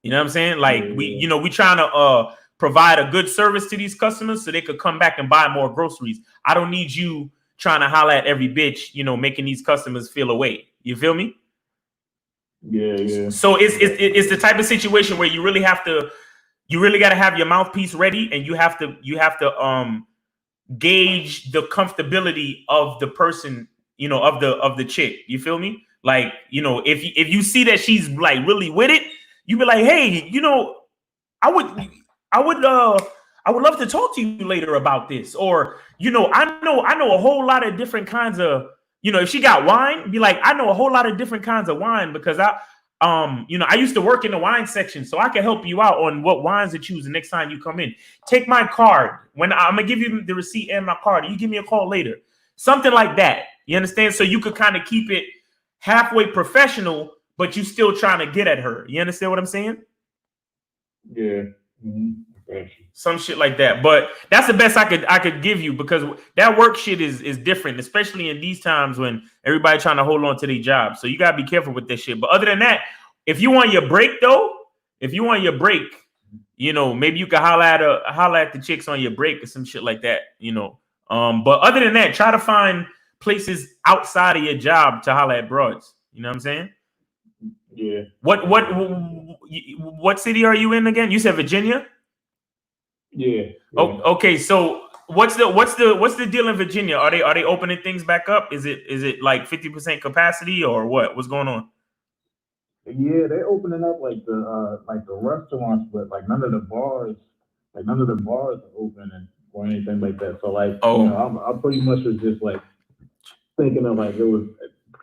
You know what I'm saying? Like we trying to provide a good service to these customers so they could come back and buy more groceries. I don't need you trying to holler at every bitch, you know, making these customers feel away. You feel me? Yeah. So it's the type of situation where you really got to have your mouthpiece ready, and you have to gauge the comfortability of the person, you know, of the chick. You feel me? Like, you know, if you see that she's like really with it, you be like, hey, you know, I would love to talk to you later about this. Or, you know, I know a whole lot of different kinds of, you know, if she got wine, be like, I know a whole lot of different kinds of wine because you know, I used to work in the wine section, so I can help you out on what wines to choose the next time you come in. Take my card. When I'm gonna give you the receipt and my card, you give me a call later. Something like that. You understand? So you could kind of keep it halfway professional, but you still trying to get at her. You understand what I'm saying? Yeah. Mm-hmm. Some shit like that. But that's the best I could give you, because that work shit is different, especially in these times when everybody trying to hold on to their job. So you gotta be careful with this shit. But other than that, if you want your break though, you know, maybe you can holler at the chicks on your break or some shit like that, you know. But other than that, try to find places outside of your job to holler at broads. You know what I'm saying? Yeah. What city are you in again? You said Virginia? Yeah. Oh, okay. So what's the deal in Virginia? Are they opening things back up? Is it like 50% capacity or what? What's going on? Yeah, they're opening up like the restaurants, but like none of the bars are open or anything like that. So like, you know, I pretty much was just like thinking of like it was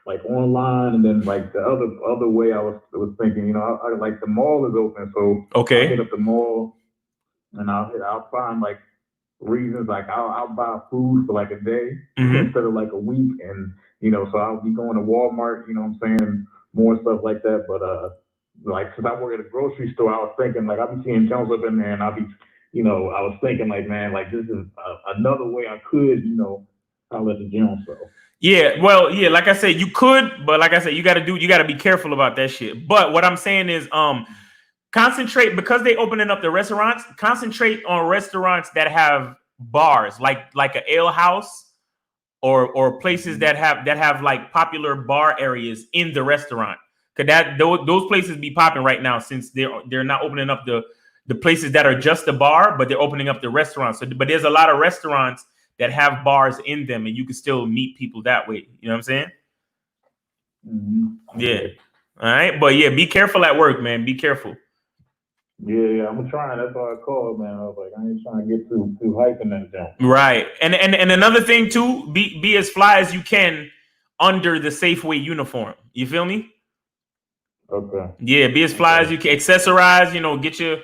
like online, and then like the other way I was thinking, you know, I like the mall is open, so okay, I'll hit up the mall and I'll find like reasons, like I'll buy food for like a day instead of like a week, and you know, so I'll be going to Walmart, you know what I'm saying, more stuff like that. But like, cause I work at a grocery store, I was thinking like I'll be seeing Jones up in there, and I'll be, you know, I was thinking like, man, like this is another way I could, you know, I'll let the gym. So yeah, well, yeah, like I said, you could, but like I said, you got to be careful about that shit. But what I'm saying is, concentrate, because they opening up the restaurants. Concentrate on restaurants that have bars, like an ale house, or places that have like popular bar areas in the restaurant. Cause those places be popping right now, since they're not opening up the places that are just a bar, but they're opening up the restaurants. So, but there's a lot of restaurants that have bars in them, and you can still meet people that way. You know what I'm saying? Yeah. All right. But yeah, be careful at work, man. Be careful. Yeah, I'm trying. That's why I called, man. I was like, I ain't trying to get too hyped in that jump. Right. And another thing too, be as fly as you can under the Safeway uniform. You feel me? Okay. Yeah, be as fly as you can. Accessorize, you know, get your,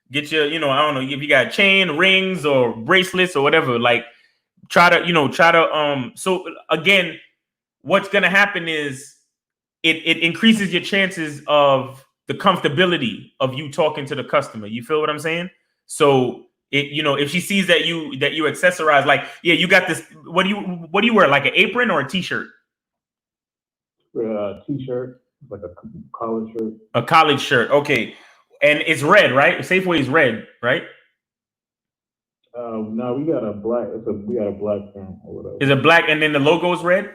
you know, I don't know, if you got chain, rings, or bracelets or whatever, like try to so again, what's gonna happen is it increases your chances of the comfortability of you talking to the customer. You feel what I'm saying? So it, you know, if she sees that you accessorize, like, yeah, you got this, what do you wear, like an apron or a t-shirt? T-shirt, like a college shirt. A college shirt, okay. And it's red, right? Safeway is red, right? No, we got a black. We got a black print or whatever. Is it black and then the logo is red?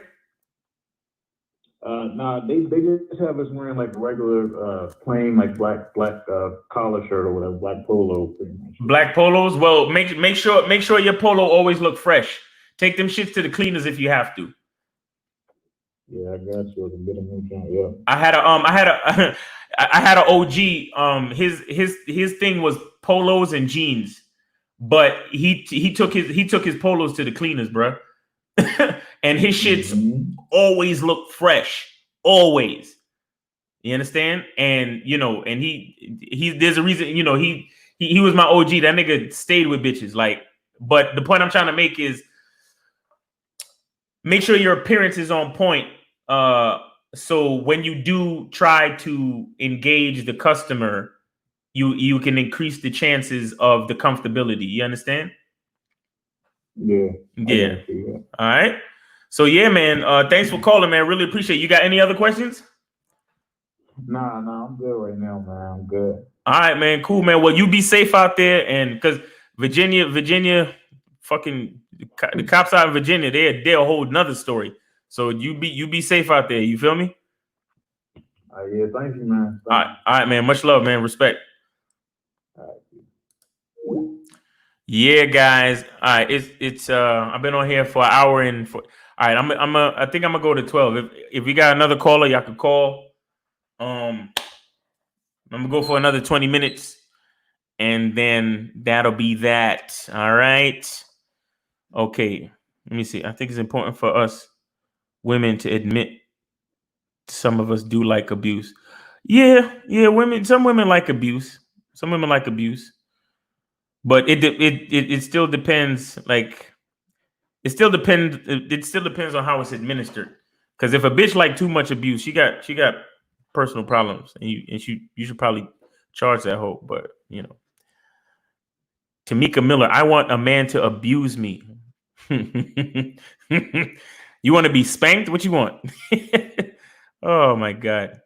Nah, they just have us wearing like regular plain like black collar shirt or whatever, black polo. Pretty much. Black polos. Well, make sure your polo always look fresh. Take them shits to the cleaners if you have to. Yeah, I got you. Get a new joint. Yeah. I had an OG. His thing was polos and jeans, but he took his polos to the cleaners, bro. And his shits always look fresh, always. You understand? And and he there's a reason. He was my OG. That nigga stayed with bitches. Like, but the point I'm trying to make is make sure your appearance is on point. So when you do try to engage the customer, you can increase the chances of the comfortability. You understand? Yeah. Yeah. All right. So yeah, man. Thanks for calling, man. Really appreciate it. You got any other questions? Nah, I'm good right now, man. I'm good. All right, man. Cool, man. Well, you be safe out there, and because Virginia, fucking the cops out in Virginia, they're a whole nother story. So you be safe out there. You feel me? Yeah, thank you, man. All right, man. Much love, man. Respect. All right. Yeah, guys. All right, it's I've been on here for an hour and all right. I think I'm gonna go to 12. If we got another caller, y'all could call. I'm gonna go for another 20 minutes, and then that'll be that. All right. Okay. Let me see. I think it's important for us women to admit some of us do like abuse. Yeah, women. Some women like abuse. Some women like abuse. But it still depends. Like it still depends. It still depends on how it's administered. Because if a bitch like too much abuse, she got personal problems, and you should probably charge that hoe. But Tamika Miller, I want a man to abuse me. You want to be spanked? What you want? Oh my God.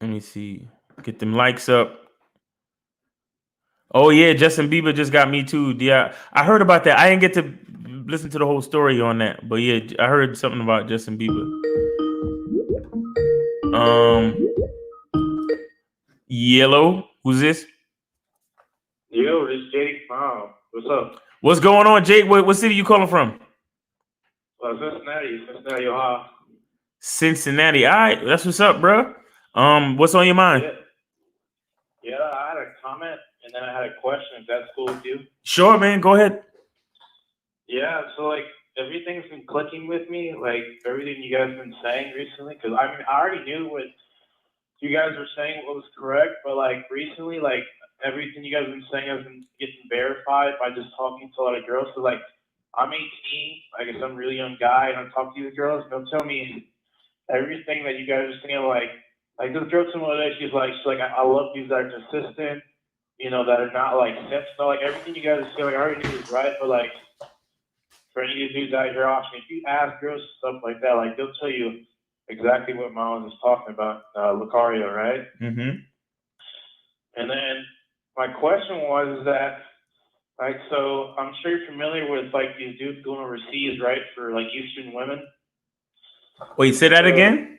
Let me see. Get them likes up. Oh yeah, Justin Bieber just got me too. Yeah, I heard about that. I didn't get to listen to the whole story on that, but yeah, I heard something about Justin Bieber. Yellow, who's this? Yo, this is JD. What's up? What's going on, Jake? What city you calling from? Cincinnati, Ohio. Cincinnati. All right, that's what's up, bro. What's on your mind? Yeah, I had a comment and then I had a question. If that's cool with you? Sure, man. Go ahead. Yeah, so like everything's been clicking with me, like everything you guys have been saying recently. Because I mean, I already knew what you guys were saying was correct, but like recently, like everything you guys have been saying has been getting verified by just talking to a lot of girls. So like, I'm 18, I guess I'm a really young guy, and I talk to you girls. They'll tell me everything that you guys are saying. Like this girl to me today, she's like, I love these that are consistent, that are not like simps. So like everything you guys are saying, like I already knew was right, but like for any of these dudes out here watching, if you ask girls stuff like that, like they'll tell you exactly what Miles is talking about, Lucario, right? Mm-hmm. And then my question was that, like, so I'm sure you're familiar with like these dudes going overseas, right, for like Eastern women. Wait, say that again.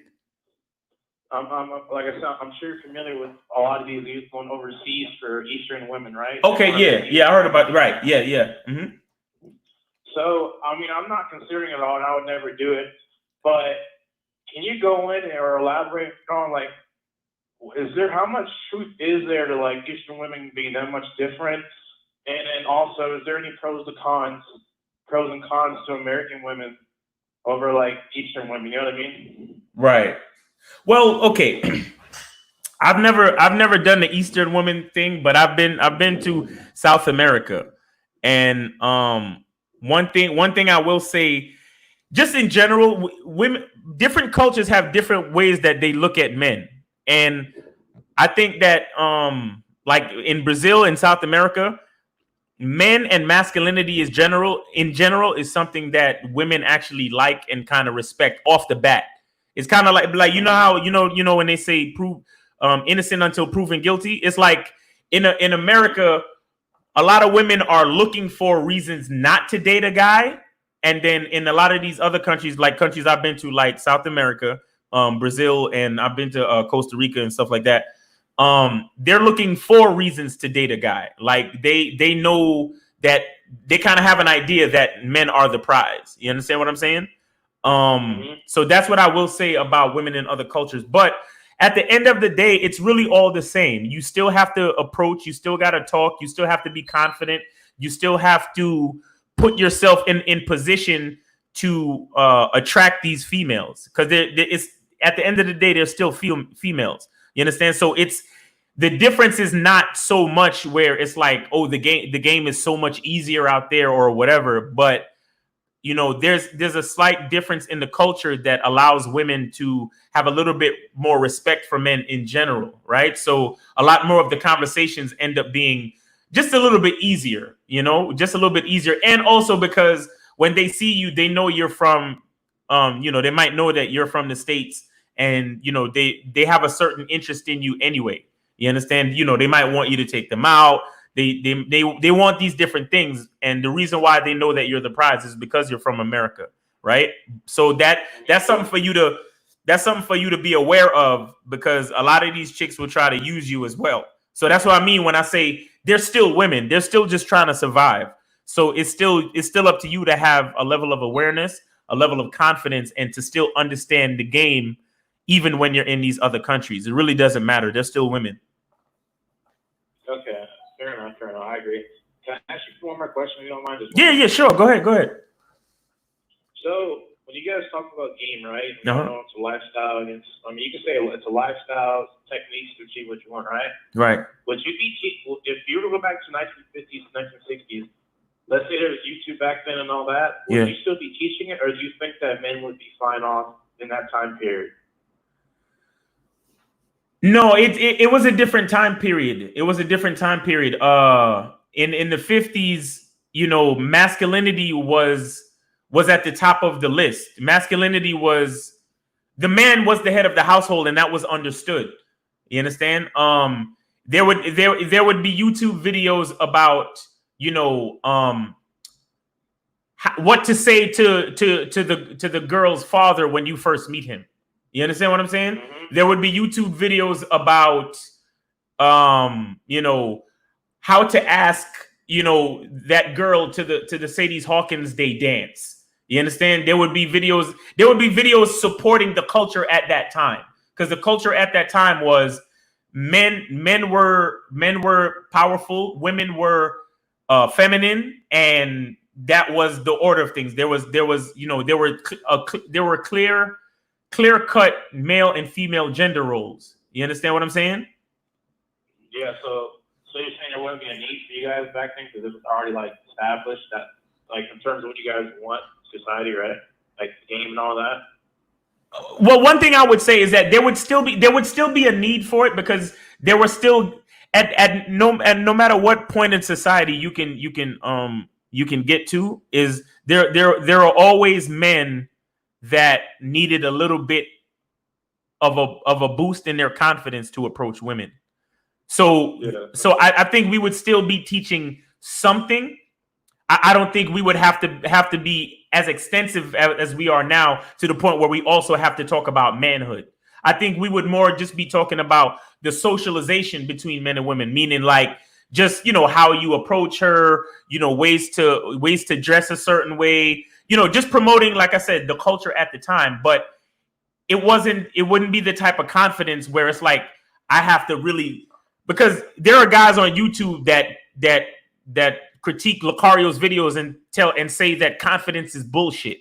Like I said, I'm sure you're familiar with a lot of these dudes going overseas for Eastern women, right? Okay, yeah, I heard about right, yeah. Mm-hmm. So I mean, I'm not considering it all, and I would never do it. But can you go in or elaborate on like, how much truth is there to like Eastern women being that much different? And then also, is there any pros and cons to American women over like Eastern women? You know what I mean? Right. Well, okay. I've never done the Eastern woman thing, but I've been to South America, and one thing I will say, just in general, women, different cultures have different ways that they look at men, and I think that like in Brazil and South America, men and masculinity in general is something that women actually like and kind of respect off the bat. It's kind of like how when they say prove innocent until proven guilty. It's like in America, a lot of women are looking for reasons not to date a guy, And then in a lot of these other countries, like countries I've been to, like South America, Brazil, and I've been to Costa Rica and stuff like that. They're looking for reasons to date a guy. Like they know that they kind of have an idea that men are the prize. You understand what I'm saying? So that's what I will say about women in other cultures. But at the end of the day, it's really all the same. You still have to approach. You still got to talk. You still have to be confident. You still have to put yourself in position to attract these females, because it's at the end of the day, they're still females. You understand? So it's the difference is not so much where it's like, oh, the game is so much easier out there or whatever, but you know, there's a slight difference in the culture that allows women to have a little bit more respect for men in general, right? So a lot more of the conversations end up being just a little bit easier, you know, just a little bit easier. And also because when they see you, they know you're from, you know, they might know that you're from the States, and, you know, they have a certain interest in you anyway. You understand? You know, they might want you to take them out. They want these different things, and the reason why they know that you're the prize is because you're from America, right? So that's something for you to be aware of, because a lot of these chicks will try to use you as well. So that's what I mean when I say they're still women. They're still just trying to survive. So it's still up to you to have a level of awareness, a level of confidence, and to still understand the game, even when you're in these other countries. It really doesn't matter. They're still women. Okay. Fair enough. I agree. Can I ask you one more question if you don't mind? Yeah, sure. Go ahead. So when you guys talk about game, right? You Uh-huh. know, it's a lifestyle. I mean, you can say it's a lifestyle, techniques to achieve what you want, right? Right. Would you if you were to go back to 1950s, 1960s, let's say there was YouTube back then and all that, would you still be teaching it, or do you think that men would be fine off in that time period? No, it was a different time period. It was a different time period. In the 50s, you know, masculinity was at the top of the list. Masculinity was, the man was the head of the household, and that was understood. You understand? There would be YouTube videos about, you know, what to say to the girl's father when you first meet him. You understand what I'm saying? Mm-hmm. There would be YouTube videos about, you know, how to ask, you know, that girl to the Sadie Hawkins Day dance. You understand? There would be videos supporting the culture at that time, because the culture at that time was men were powerful, women were feminine, and that was the order of things. There was you know, there were clear-cut male and female gender roles. You understand what I'm saying? Yeah, so you're saying there wouldn't be a need for you guys back then because it was already like established that, like, in terms of what you guys want, society, right? Like the game and all that. Well, one thing I would say is that there would still be a need for it, because there were still at no matter what point in society you can get to, is there are always men that needed a little bit of a boost in their confidence to approach women. So I think we would still be teaching something. I don't think we would have to be as extensive as we are now, to the point where we also have to talk about manhood. I think we would more just be talking about the socialization between men and women, meaning like just, you know, how you approach her, you know, ways to dress a certain way, you know, just promoting, like I said, the culture at the time. But it wouldn't be the type of confidence where it's like I have to really, because there are guys on YouTube that critique Lucario's videos and say that confidence is bullshit,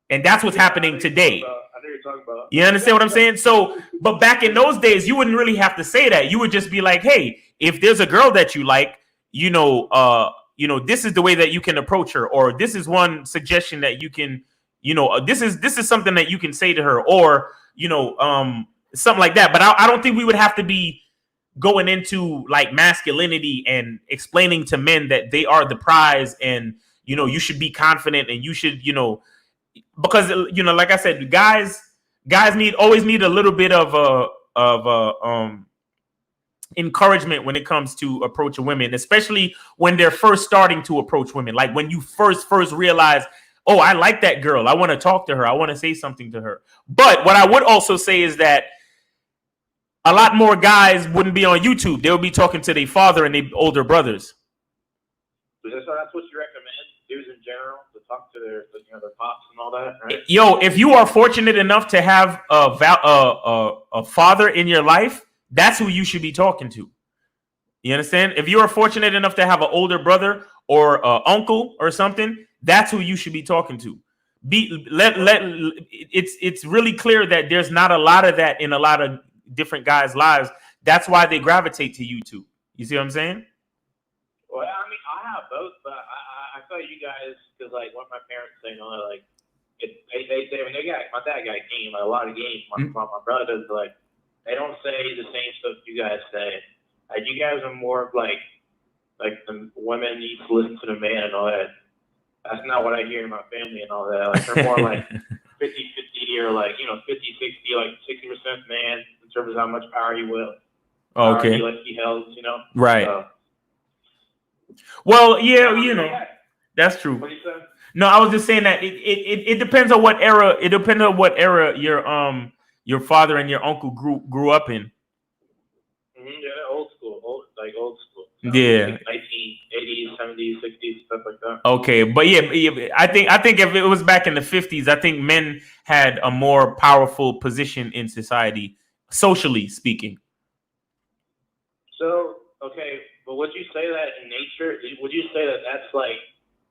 and that's what's happening today. I know you're talking about. You understand what I'm saying? So, but back in those days, you wouldn't really have to say that. You would just be like, hey, if there's a girl that you like, you know, this is the way that you can approach her, or this is one suggestion that you can, you know, this is something that you can say to her, or, you know, something like that. But I don't think we would have to be going into like masculinity and explaining to men that they are the prize, and, you know, you should be confident, and you should, you know, because, you know, like I said, guys always need a little bit of encouragement when it comes to approaching women, especially when they're first starting to approach women. Like when you first realize, oh, I like that girl. I want to talk to her. I want to say something to her. But what I would also say is that a lot more guys wouldn't be on YouTube. They would be talking to their father and their older brothers. So that's what you recommend, dudes in general, to talk to their pops and all that, right? Yo, if you are fortunate enough to have a father in your life, that's who you should be talking to. You understand? If you are fortunate enough to have an older brother or uncle or something, that's who you should be talking to. It's really clear that there's not a lot of that in a lot of different guys' lives. That's why they gravitate to YouTube. You see what I'm saying? Well, I mean, I have both, but I feel you guys, because like what my parents say, like they say when my dad got game, like a lot of games. My brother does, like they don't say the same stuff you guys say. Like you guys are more of like the women need to listen to the man and all that. That's not what I hear in my family and all that. Like they're more like 50-50 or like 50-60, like 60% man in terms of how much power he will. Okay. He held, Right. Well, yeah, that's true. What do you say? No, I was just saying that it depends on what era. It depends on what era your father and your uncle grew up in. Yeah, old school. Yeah. 1980s, 70s, 60s, stuff like that. Okay, but yeah, I think if it was back in the 50s, I think men had a more powerful position in society, socially speaking. So, okay, but would you say that in nature? Would you say that that's like,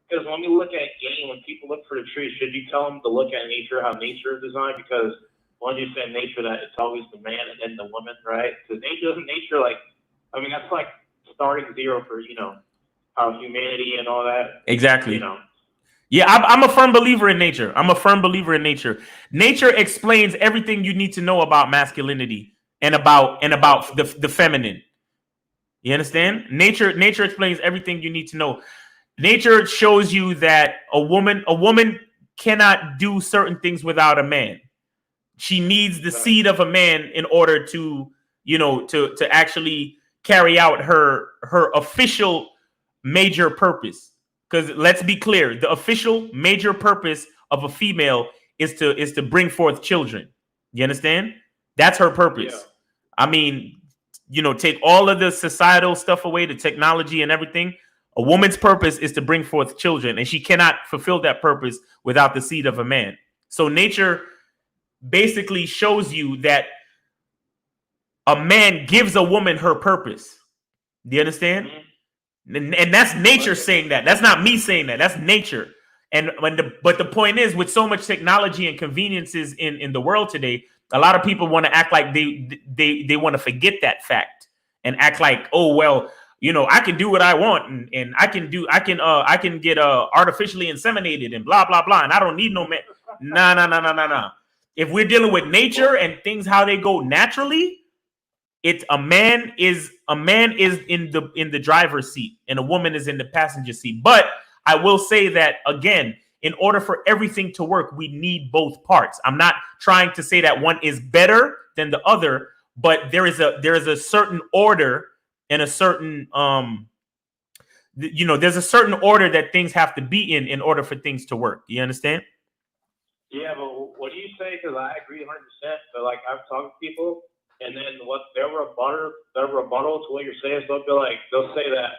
because when we look at game, when people look for the tree, should you tell them to look at nature, how nature is designed? Because when you say nature, that it's always the man and then the woman, right? Because nature, like, I mean, that's like starting zero for, how humanity and all that. Exactly. Yeah, I'm a firm believer in nature. Nature explains everything you need to know about masculinity and about the feminine. You understand? Nature explains everything you need to know. Nature shows you that a woman cannot do certain things without a man. She needs the seed of a man in order to, to actually carry out her official major purpose. Because let's be clear, the official major purpose of a female is to bring forth children. You understand? That's her purpose. Yeah. I mean, take all of the societal stuff away, the technology and everything. A woman's purpose is to bring forth children, and she cannot fulfill that purpose without the seed of a man. So nature basically shows you that a man gives a woman her purpose. Do you understand? Mm-hmm. And that's nature saying that. That's not me saying that. That's nature. But the point is, with so much technology and conveniences in the world today, a lot of people want to act like they want to forget that fact and act like, oh well, I can do what I want and I can get artificially inseminated and blah blah blah, and I don't need no man. Nah. If we're dealing with nature and things how they go naturally, it's a man is in the driver's seat and a woman is in the passenger seat. But I will say that again, in order for everything to work, we need both parts. I'm not trying to say that one is better than the other, but there is a certain order and a certain there's a certain order that things have to be in order for things to work. You understand? Yeah, but what do you say? Because I agree 100%. But like I've talked to people, and then what their rebuttal to what you're saying, so they'll say that,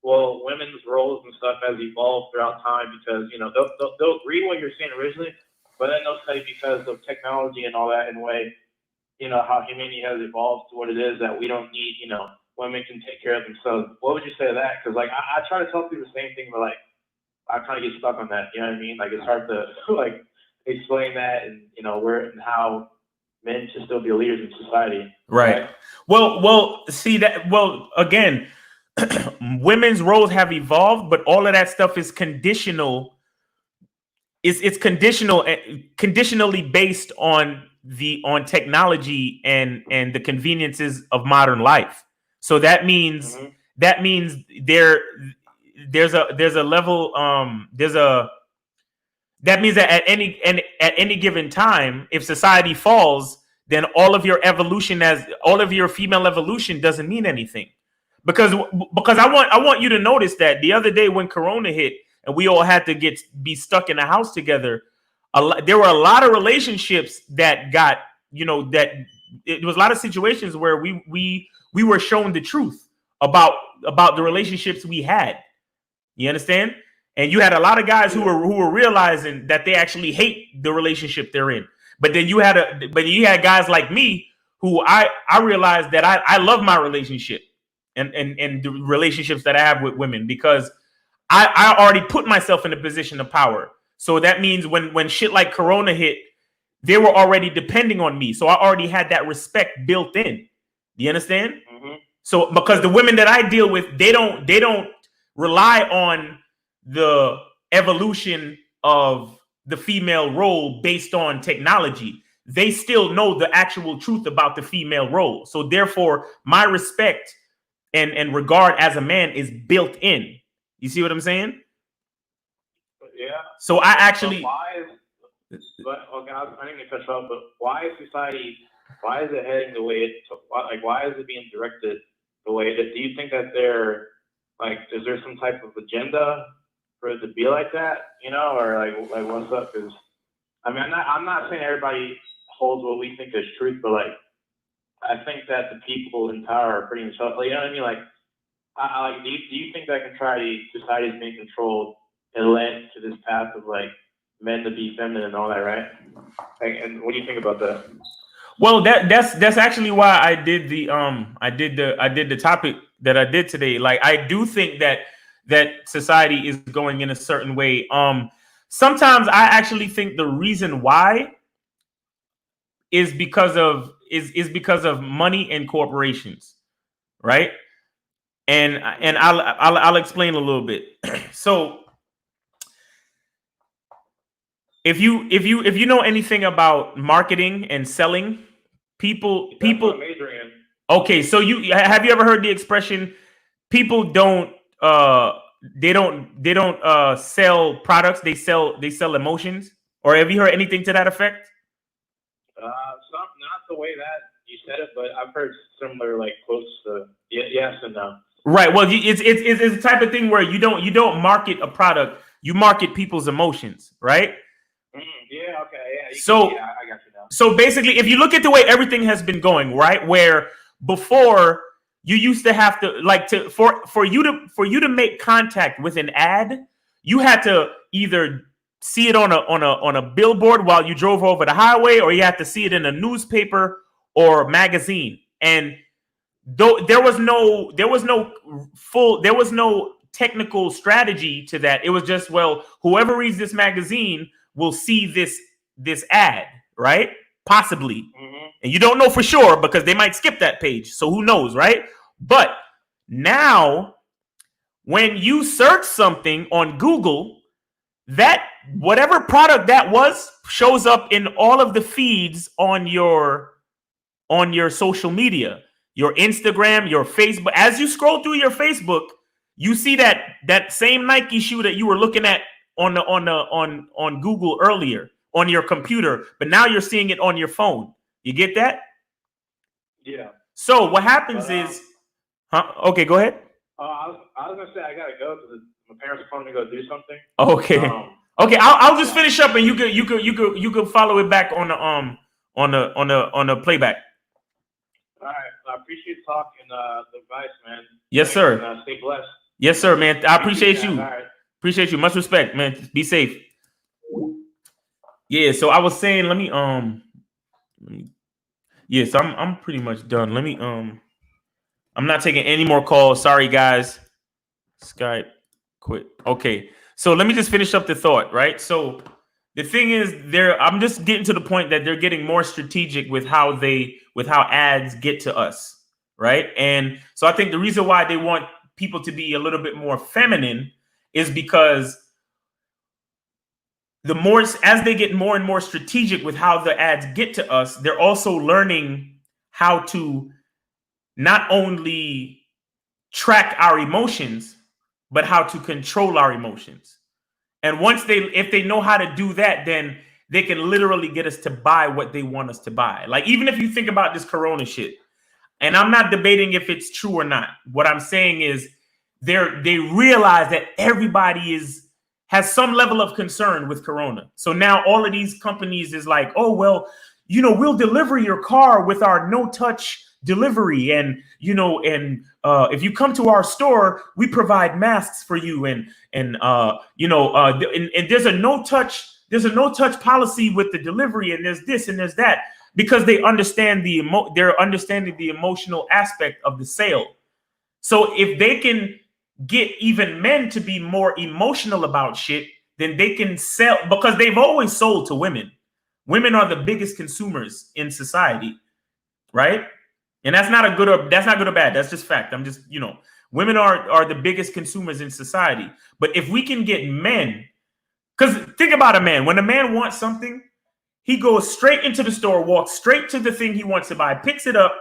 well, women's roles and stuff has evolved throughout time because they'll agree what you're saying originally, but then they'll say because of technology and all that in a way, how humanity has evolved to what it is that we don't need, women can take care of themselves. What would you say to that? Because like I try to tell people the same thing, but like I kind of get stuck on that. You know what I mean? Like it's hard to like explain that and where and how men should still be leaders in society. Right. Well, see that. Well, again. Women's roles have evolved, but all of that stuff is conditional. It's conditionally based on technology and the conveniences of modern life. So that means there's a level that means that at any given time, if society falls, then all of your female evolution doesn't mean anything. Because I want you to notice that the other day when Corona hit, and we all had to be stuck in a house together, there were a lot of relationships that got, that it was a lot of situations where we were shown the truth about the relationships we had. You understand? And you had a lot of guys who were realizing that they actually hate the relationship they're in. But then you had guys like me who I realized that I love my relationship and the relationships that I have with women, because I already put myself in a position of power. So that means when shit like Corona hit, they were already depending on me. So I already had that respect built in. Do you understand? Mm-hmm. So because the women that I deal with, they don't rely on the evolution of the female role based on technology. They still know the actual truth about the female role. So therefore, my respect and regard as a man is built in. You see what I'm saying? Yeah. So I actually. But okay, I didn't get touched off. But why is society? Why is it heading the way it's like? Why is it being directed the way it is? Do you think that is there some type of agenda for it to be like that? Or like what's up? Because I mean, I'm not saying everybody holds what we think is truth, but I think that the people in power are pretty much, you know what I mean? Do you think that society is being controlled and led to this path of men to be feminine and all that, right? And what do you think about that? Well, that's actually why I did the topic that I did today. I do think that society is going in a certain way. Sometimes I actually think the reason why is because of money and corporations, right? And I'll explain a little bit. So if you know anything about marketing and selling, people. Okay, so have you ever heard the expression, people don't sell products, they sell emotions? Or have you heard anything to that effect? Not the way that you said it, but I've heard similar, close to yes and no. Right. Well, it's the type of thing where you don't market a product, you market people's emotions, right? Yeah. Okay. Yeah. I got you now. So basically, if you look at the way everything has been going, right, where before you used to have to for you to make contact with an ad, you had to either see it on a billboard while you drove over the highway, or you had to see it in a newspaper or magazine. And there was no technical strategy to that. It was just, well, whoever reads this magazine will see this ad, right? Possibly. Mm-hmm. And you don't know for sure because they might skip that page. So who knows, right? But now when you search something on Google, that whatever product that was shows up in all of the feeds on your social media, your Instagram, your Facebook. As you scroll through your Facebook, you see that same Nike shoe that you were looking at on Google earlier on your computer, but now you're seeing it on your phone. You get that? Yeah. So what happens is, okay, go ahead. I was gonna say I gotta go because my parents are calling me to go do something. Okay. Okay, I'll just finish up and you could follow it back on the playback. All right. I appreciate the talk and the advice, man. Yes, sir. And, stay blessed. Yes, sir, man. I appreciate you. All right. Appreciate you. Much respect, man. Be safe. Yeah, so I was saying, let me yes, I'm pretty much done. Let me I'm not taking any more calls. Sorry, guys. Skype quit. Okay. So let me just finish up the thought, right? So the thing is, I'm just getting to the point that they're getting more strategic with how ads get to us, right? And so I think the reason why they want people to be a little bit more feminine is because as they get more and more strategic with how the ads get to us, they're also learning how to not only track our emotions, but how to control our emotions. And if they know how to do that, then they can literally get us to buy what they want us to buy. Like, even if you think about this Corona shit, and I'm not debating if it's true or not. What I'm saying is they realize that everybody is has some level of concern with Corona. So now all of these companies is like, oh, well, we'll deliver your car with our no-touch delivery. And, if you come to our store, we provide masks for you. And there's a no-touch policy with the delivery. And there's this and there's that, because they understand they're understanding the emotional aspect of the sale. So if they can get even men to be more emotional about shit, then they can sell, because they've always sold to women. Women are the biggest consumers in society, right? And that's not good or bad. That's just fact. I'm just, women are the biggest consumers in society. But if we can get men, because think about a man. When a man wants something, he goes straight into the store, walks straight to the thing he wants to buy, picks it up,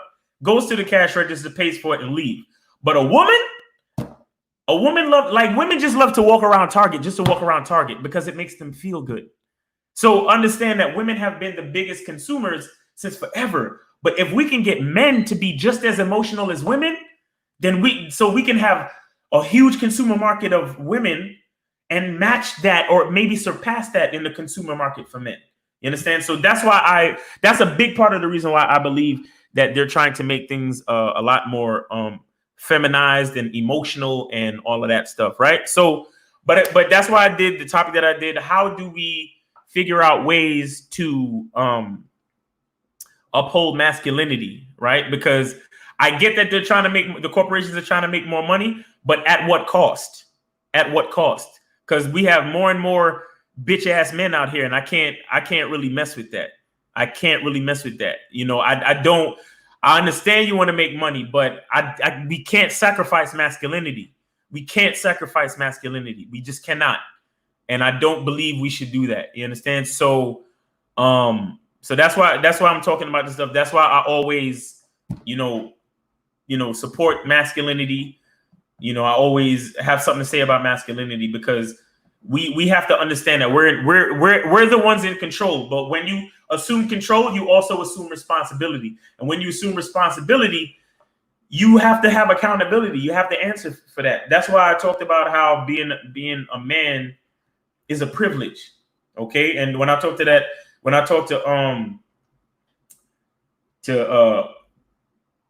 goes to the cash register, pays for it, and leave. But women just love to walk around Target, just to walk around Target, because it makes them feel good. So understand that women have been the biggest consumers since forever. But if we can get men to be just as emotional as women, then we can have a huge consumer market of women and match that, or maybe surpass that in the consumer market for men. You understand? So that's a big part of the reason why I believe that they're trying to make things a lot more feminized and emotional and all of that stuff, right? So, but that's why I did the topic that I did. How do we figure out ways to uphold masculinity, right? Because I get that the corporations are trying to make more money, but at what cost? At what cost? Because we have more and more bitch ass men out here, and I can't really mess with that. I can't really mess with that. I understand you want to make money, but we can't sacrifice masculinity. We can't sacrifice masculinity. We just cannot. And I don't believe we should do that. You understand? So, so that's why I'm talking about this stuff. That's why I always, support masculinity. I always have something to say about masculinity, because we have to understand that we're the ones in control. But when you assume control, you also assume responsibility. And when you assume responsibility, you have to have accountability. You have to answer for that. That's why I talked about how being a man is a privilege. Okay. And when I talk to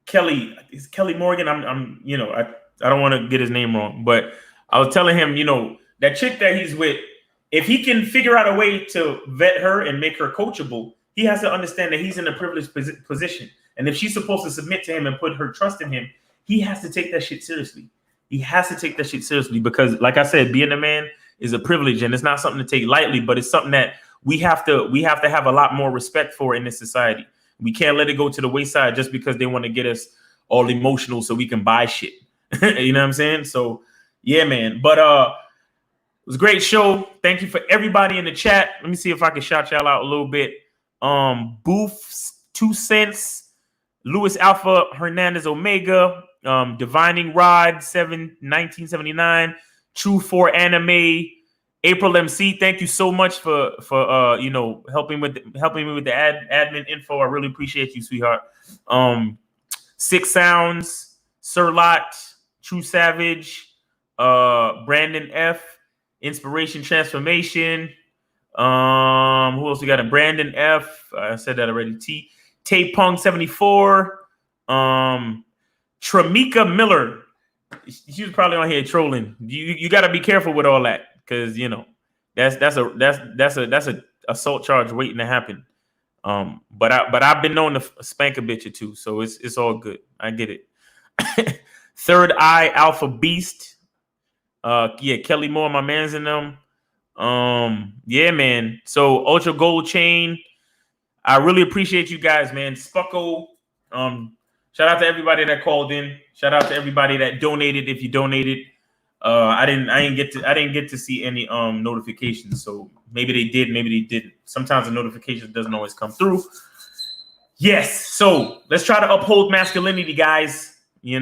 Kelly, is Kelly Morgan? I don't want to get his name wrong, but I was telling him, that chick that he's with, if he can figure out a way to vet her and make her coachable, he has to understand that he's in a privileged position. And if she's supposed to submit to him and put her trust in him, he has to take that shit seriously. He has to take that shit seriously, because, like I said, being a man is a privilege, and it's not something to take lightly, but it's something that we have to have a lot more respect for in this society. We can't let it go to the wayside just because they want to get us all emotional so we can buy shit. You know what I'm saying? So yeah, man. But it was a great show. Thank you for everybody in the chat. Let me see if I can shout y'all out a little bit. Booth 2 cents, Louis Alpha Hernandez Omega, Divining Rod 1979, True 4 Anime, April MC. Thank you so much for helping me with the admin info. I really appreciate you, sweetheart. Six Sounds, Sir Lot, True Savage, Brandon F, Inspiration Transformation. Who else we got? Brandon F. I said that already. Tape Punk 74. Tramika Miller. She was probably on here trolling. You got to be careful with all that, because that's a assault charge waiting to happen. But I've been known to spank a bitch or two, so it's all good. I get it. Third Eye Alpha Beast. Kelly Moore, my man's in them. Yeah, man. So Ultra Gold Chain. I really appreciate you guys, man. Spucko. Shout out to everybody that called in. Shout out to everybody that donated. If you donated, I didn't get to see any notifications. So maybe they did, maybe they didn't. Sometimes the notification doesn't always come through. Yes. So let's try to uphold masculinity, guys. Let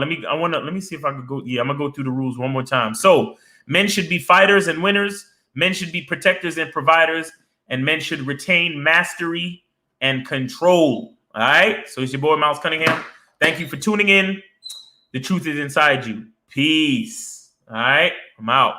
me see if I could go. Yeah, I'm gonna go through the rules one more time. So men should be fighters and winners. Men should be protectors and providers, and men should retain mastery and control. All right. So it's your boy Miles Cunningham. Thank you for tuning in. The truth is inside you. Peace. All right. I'm out.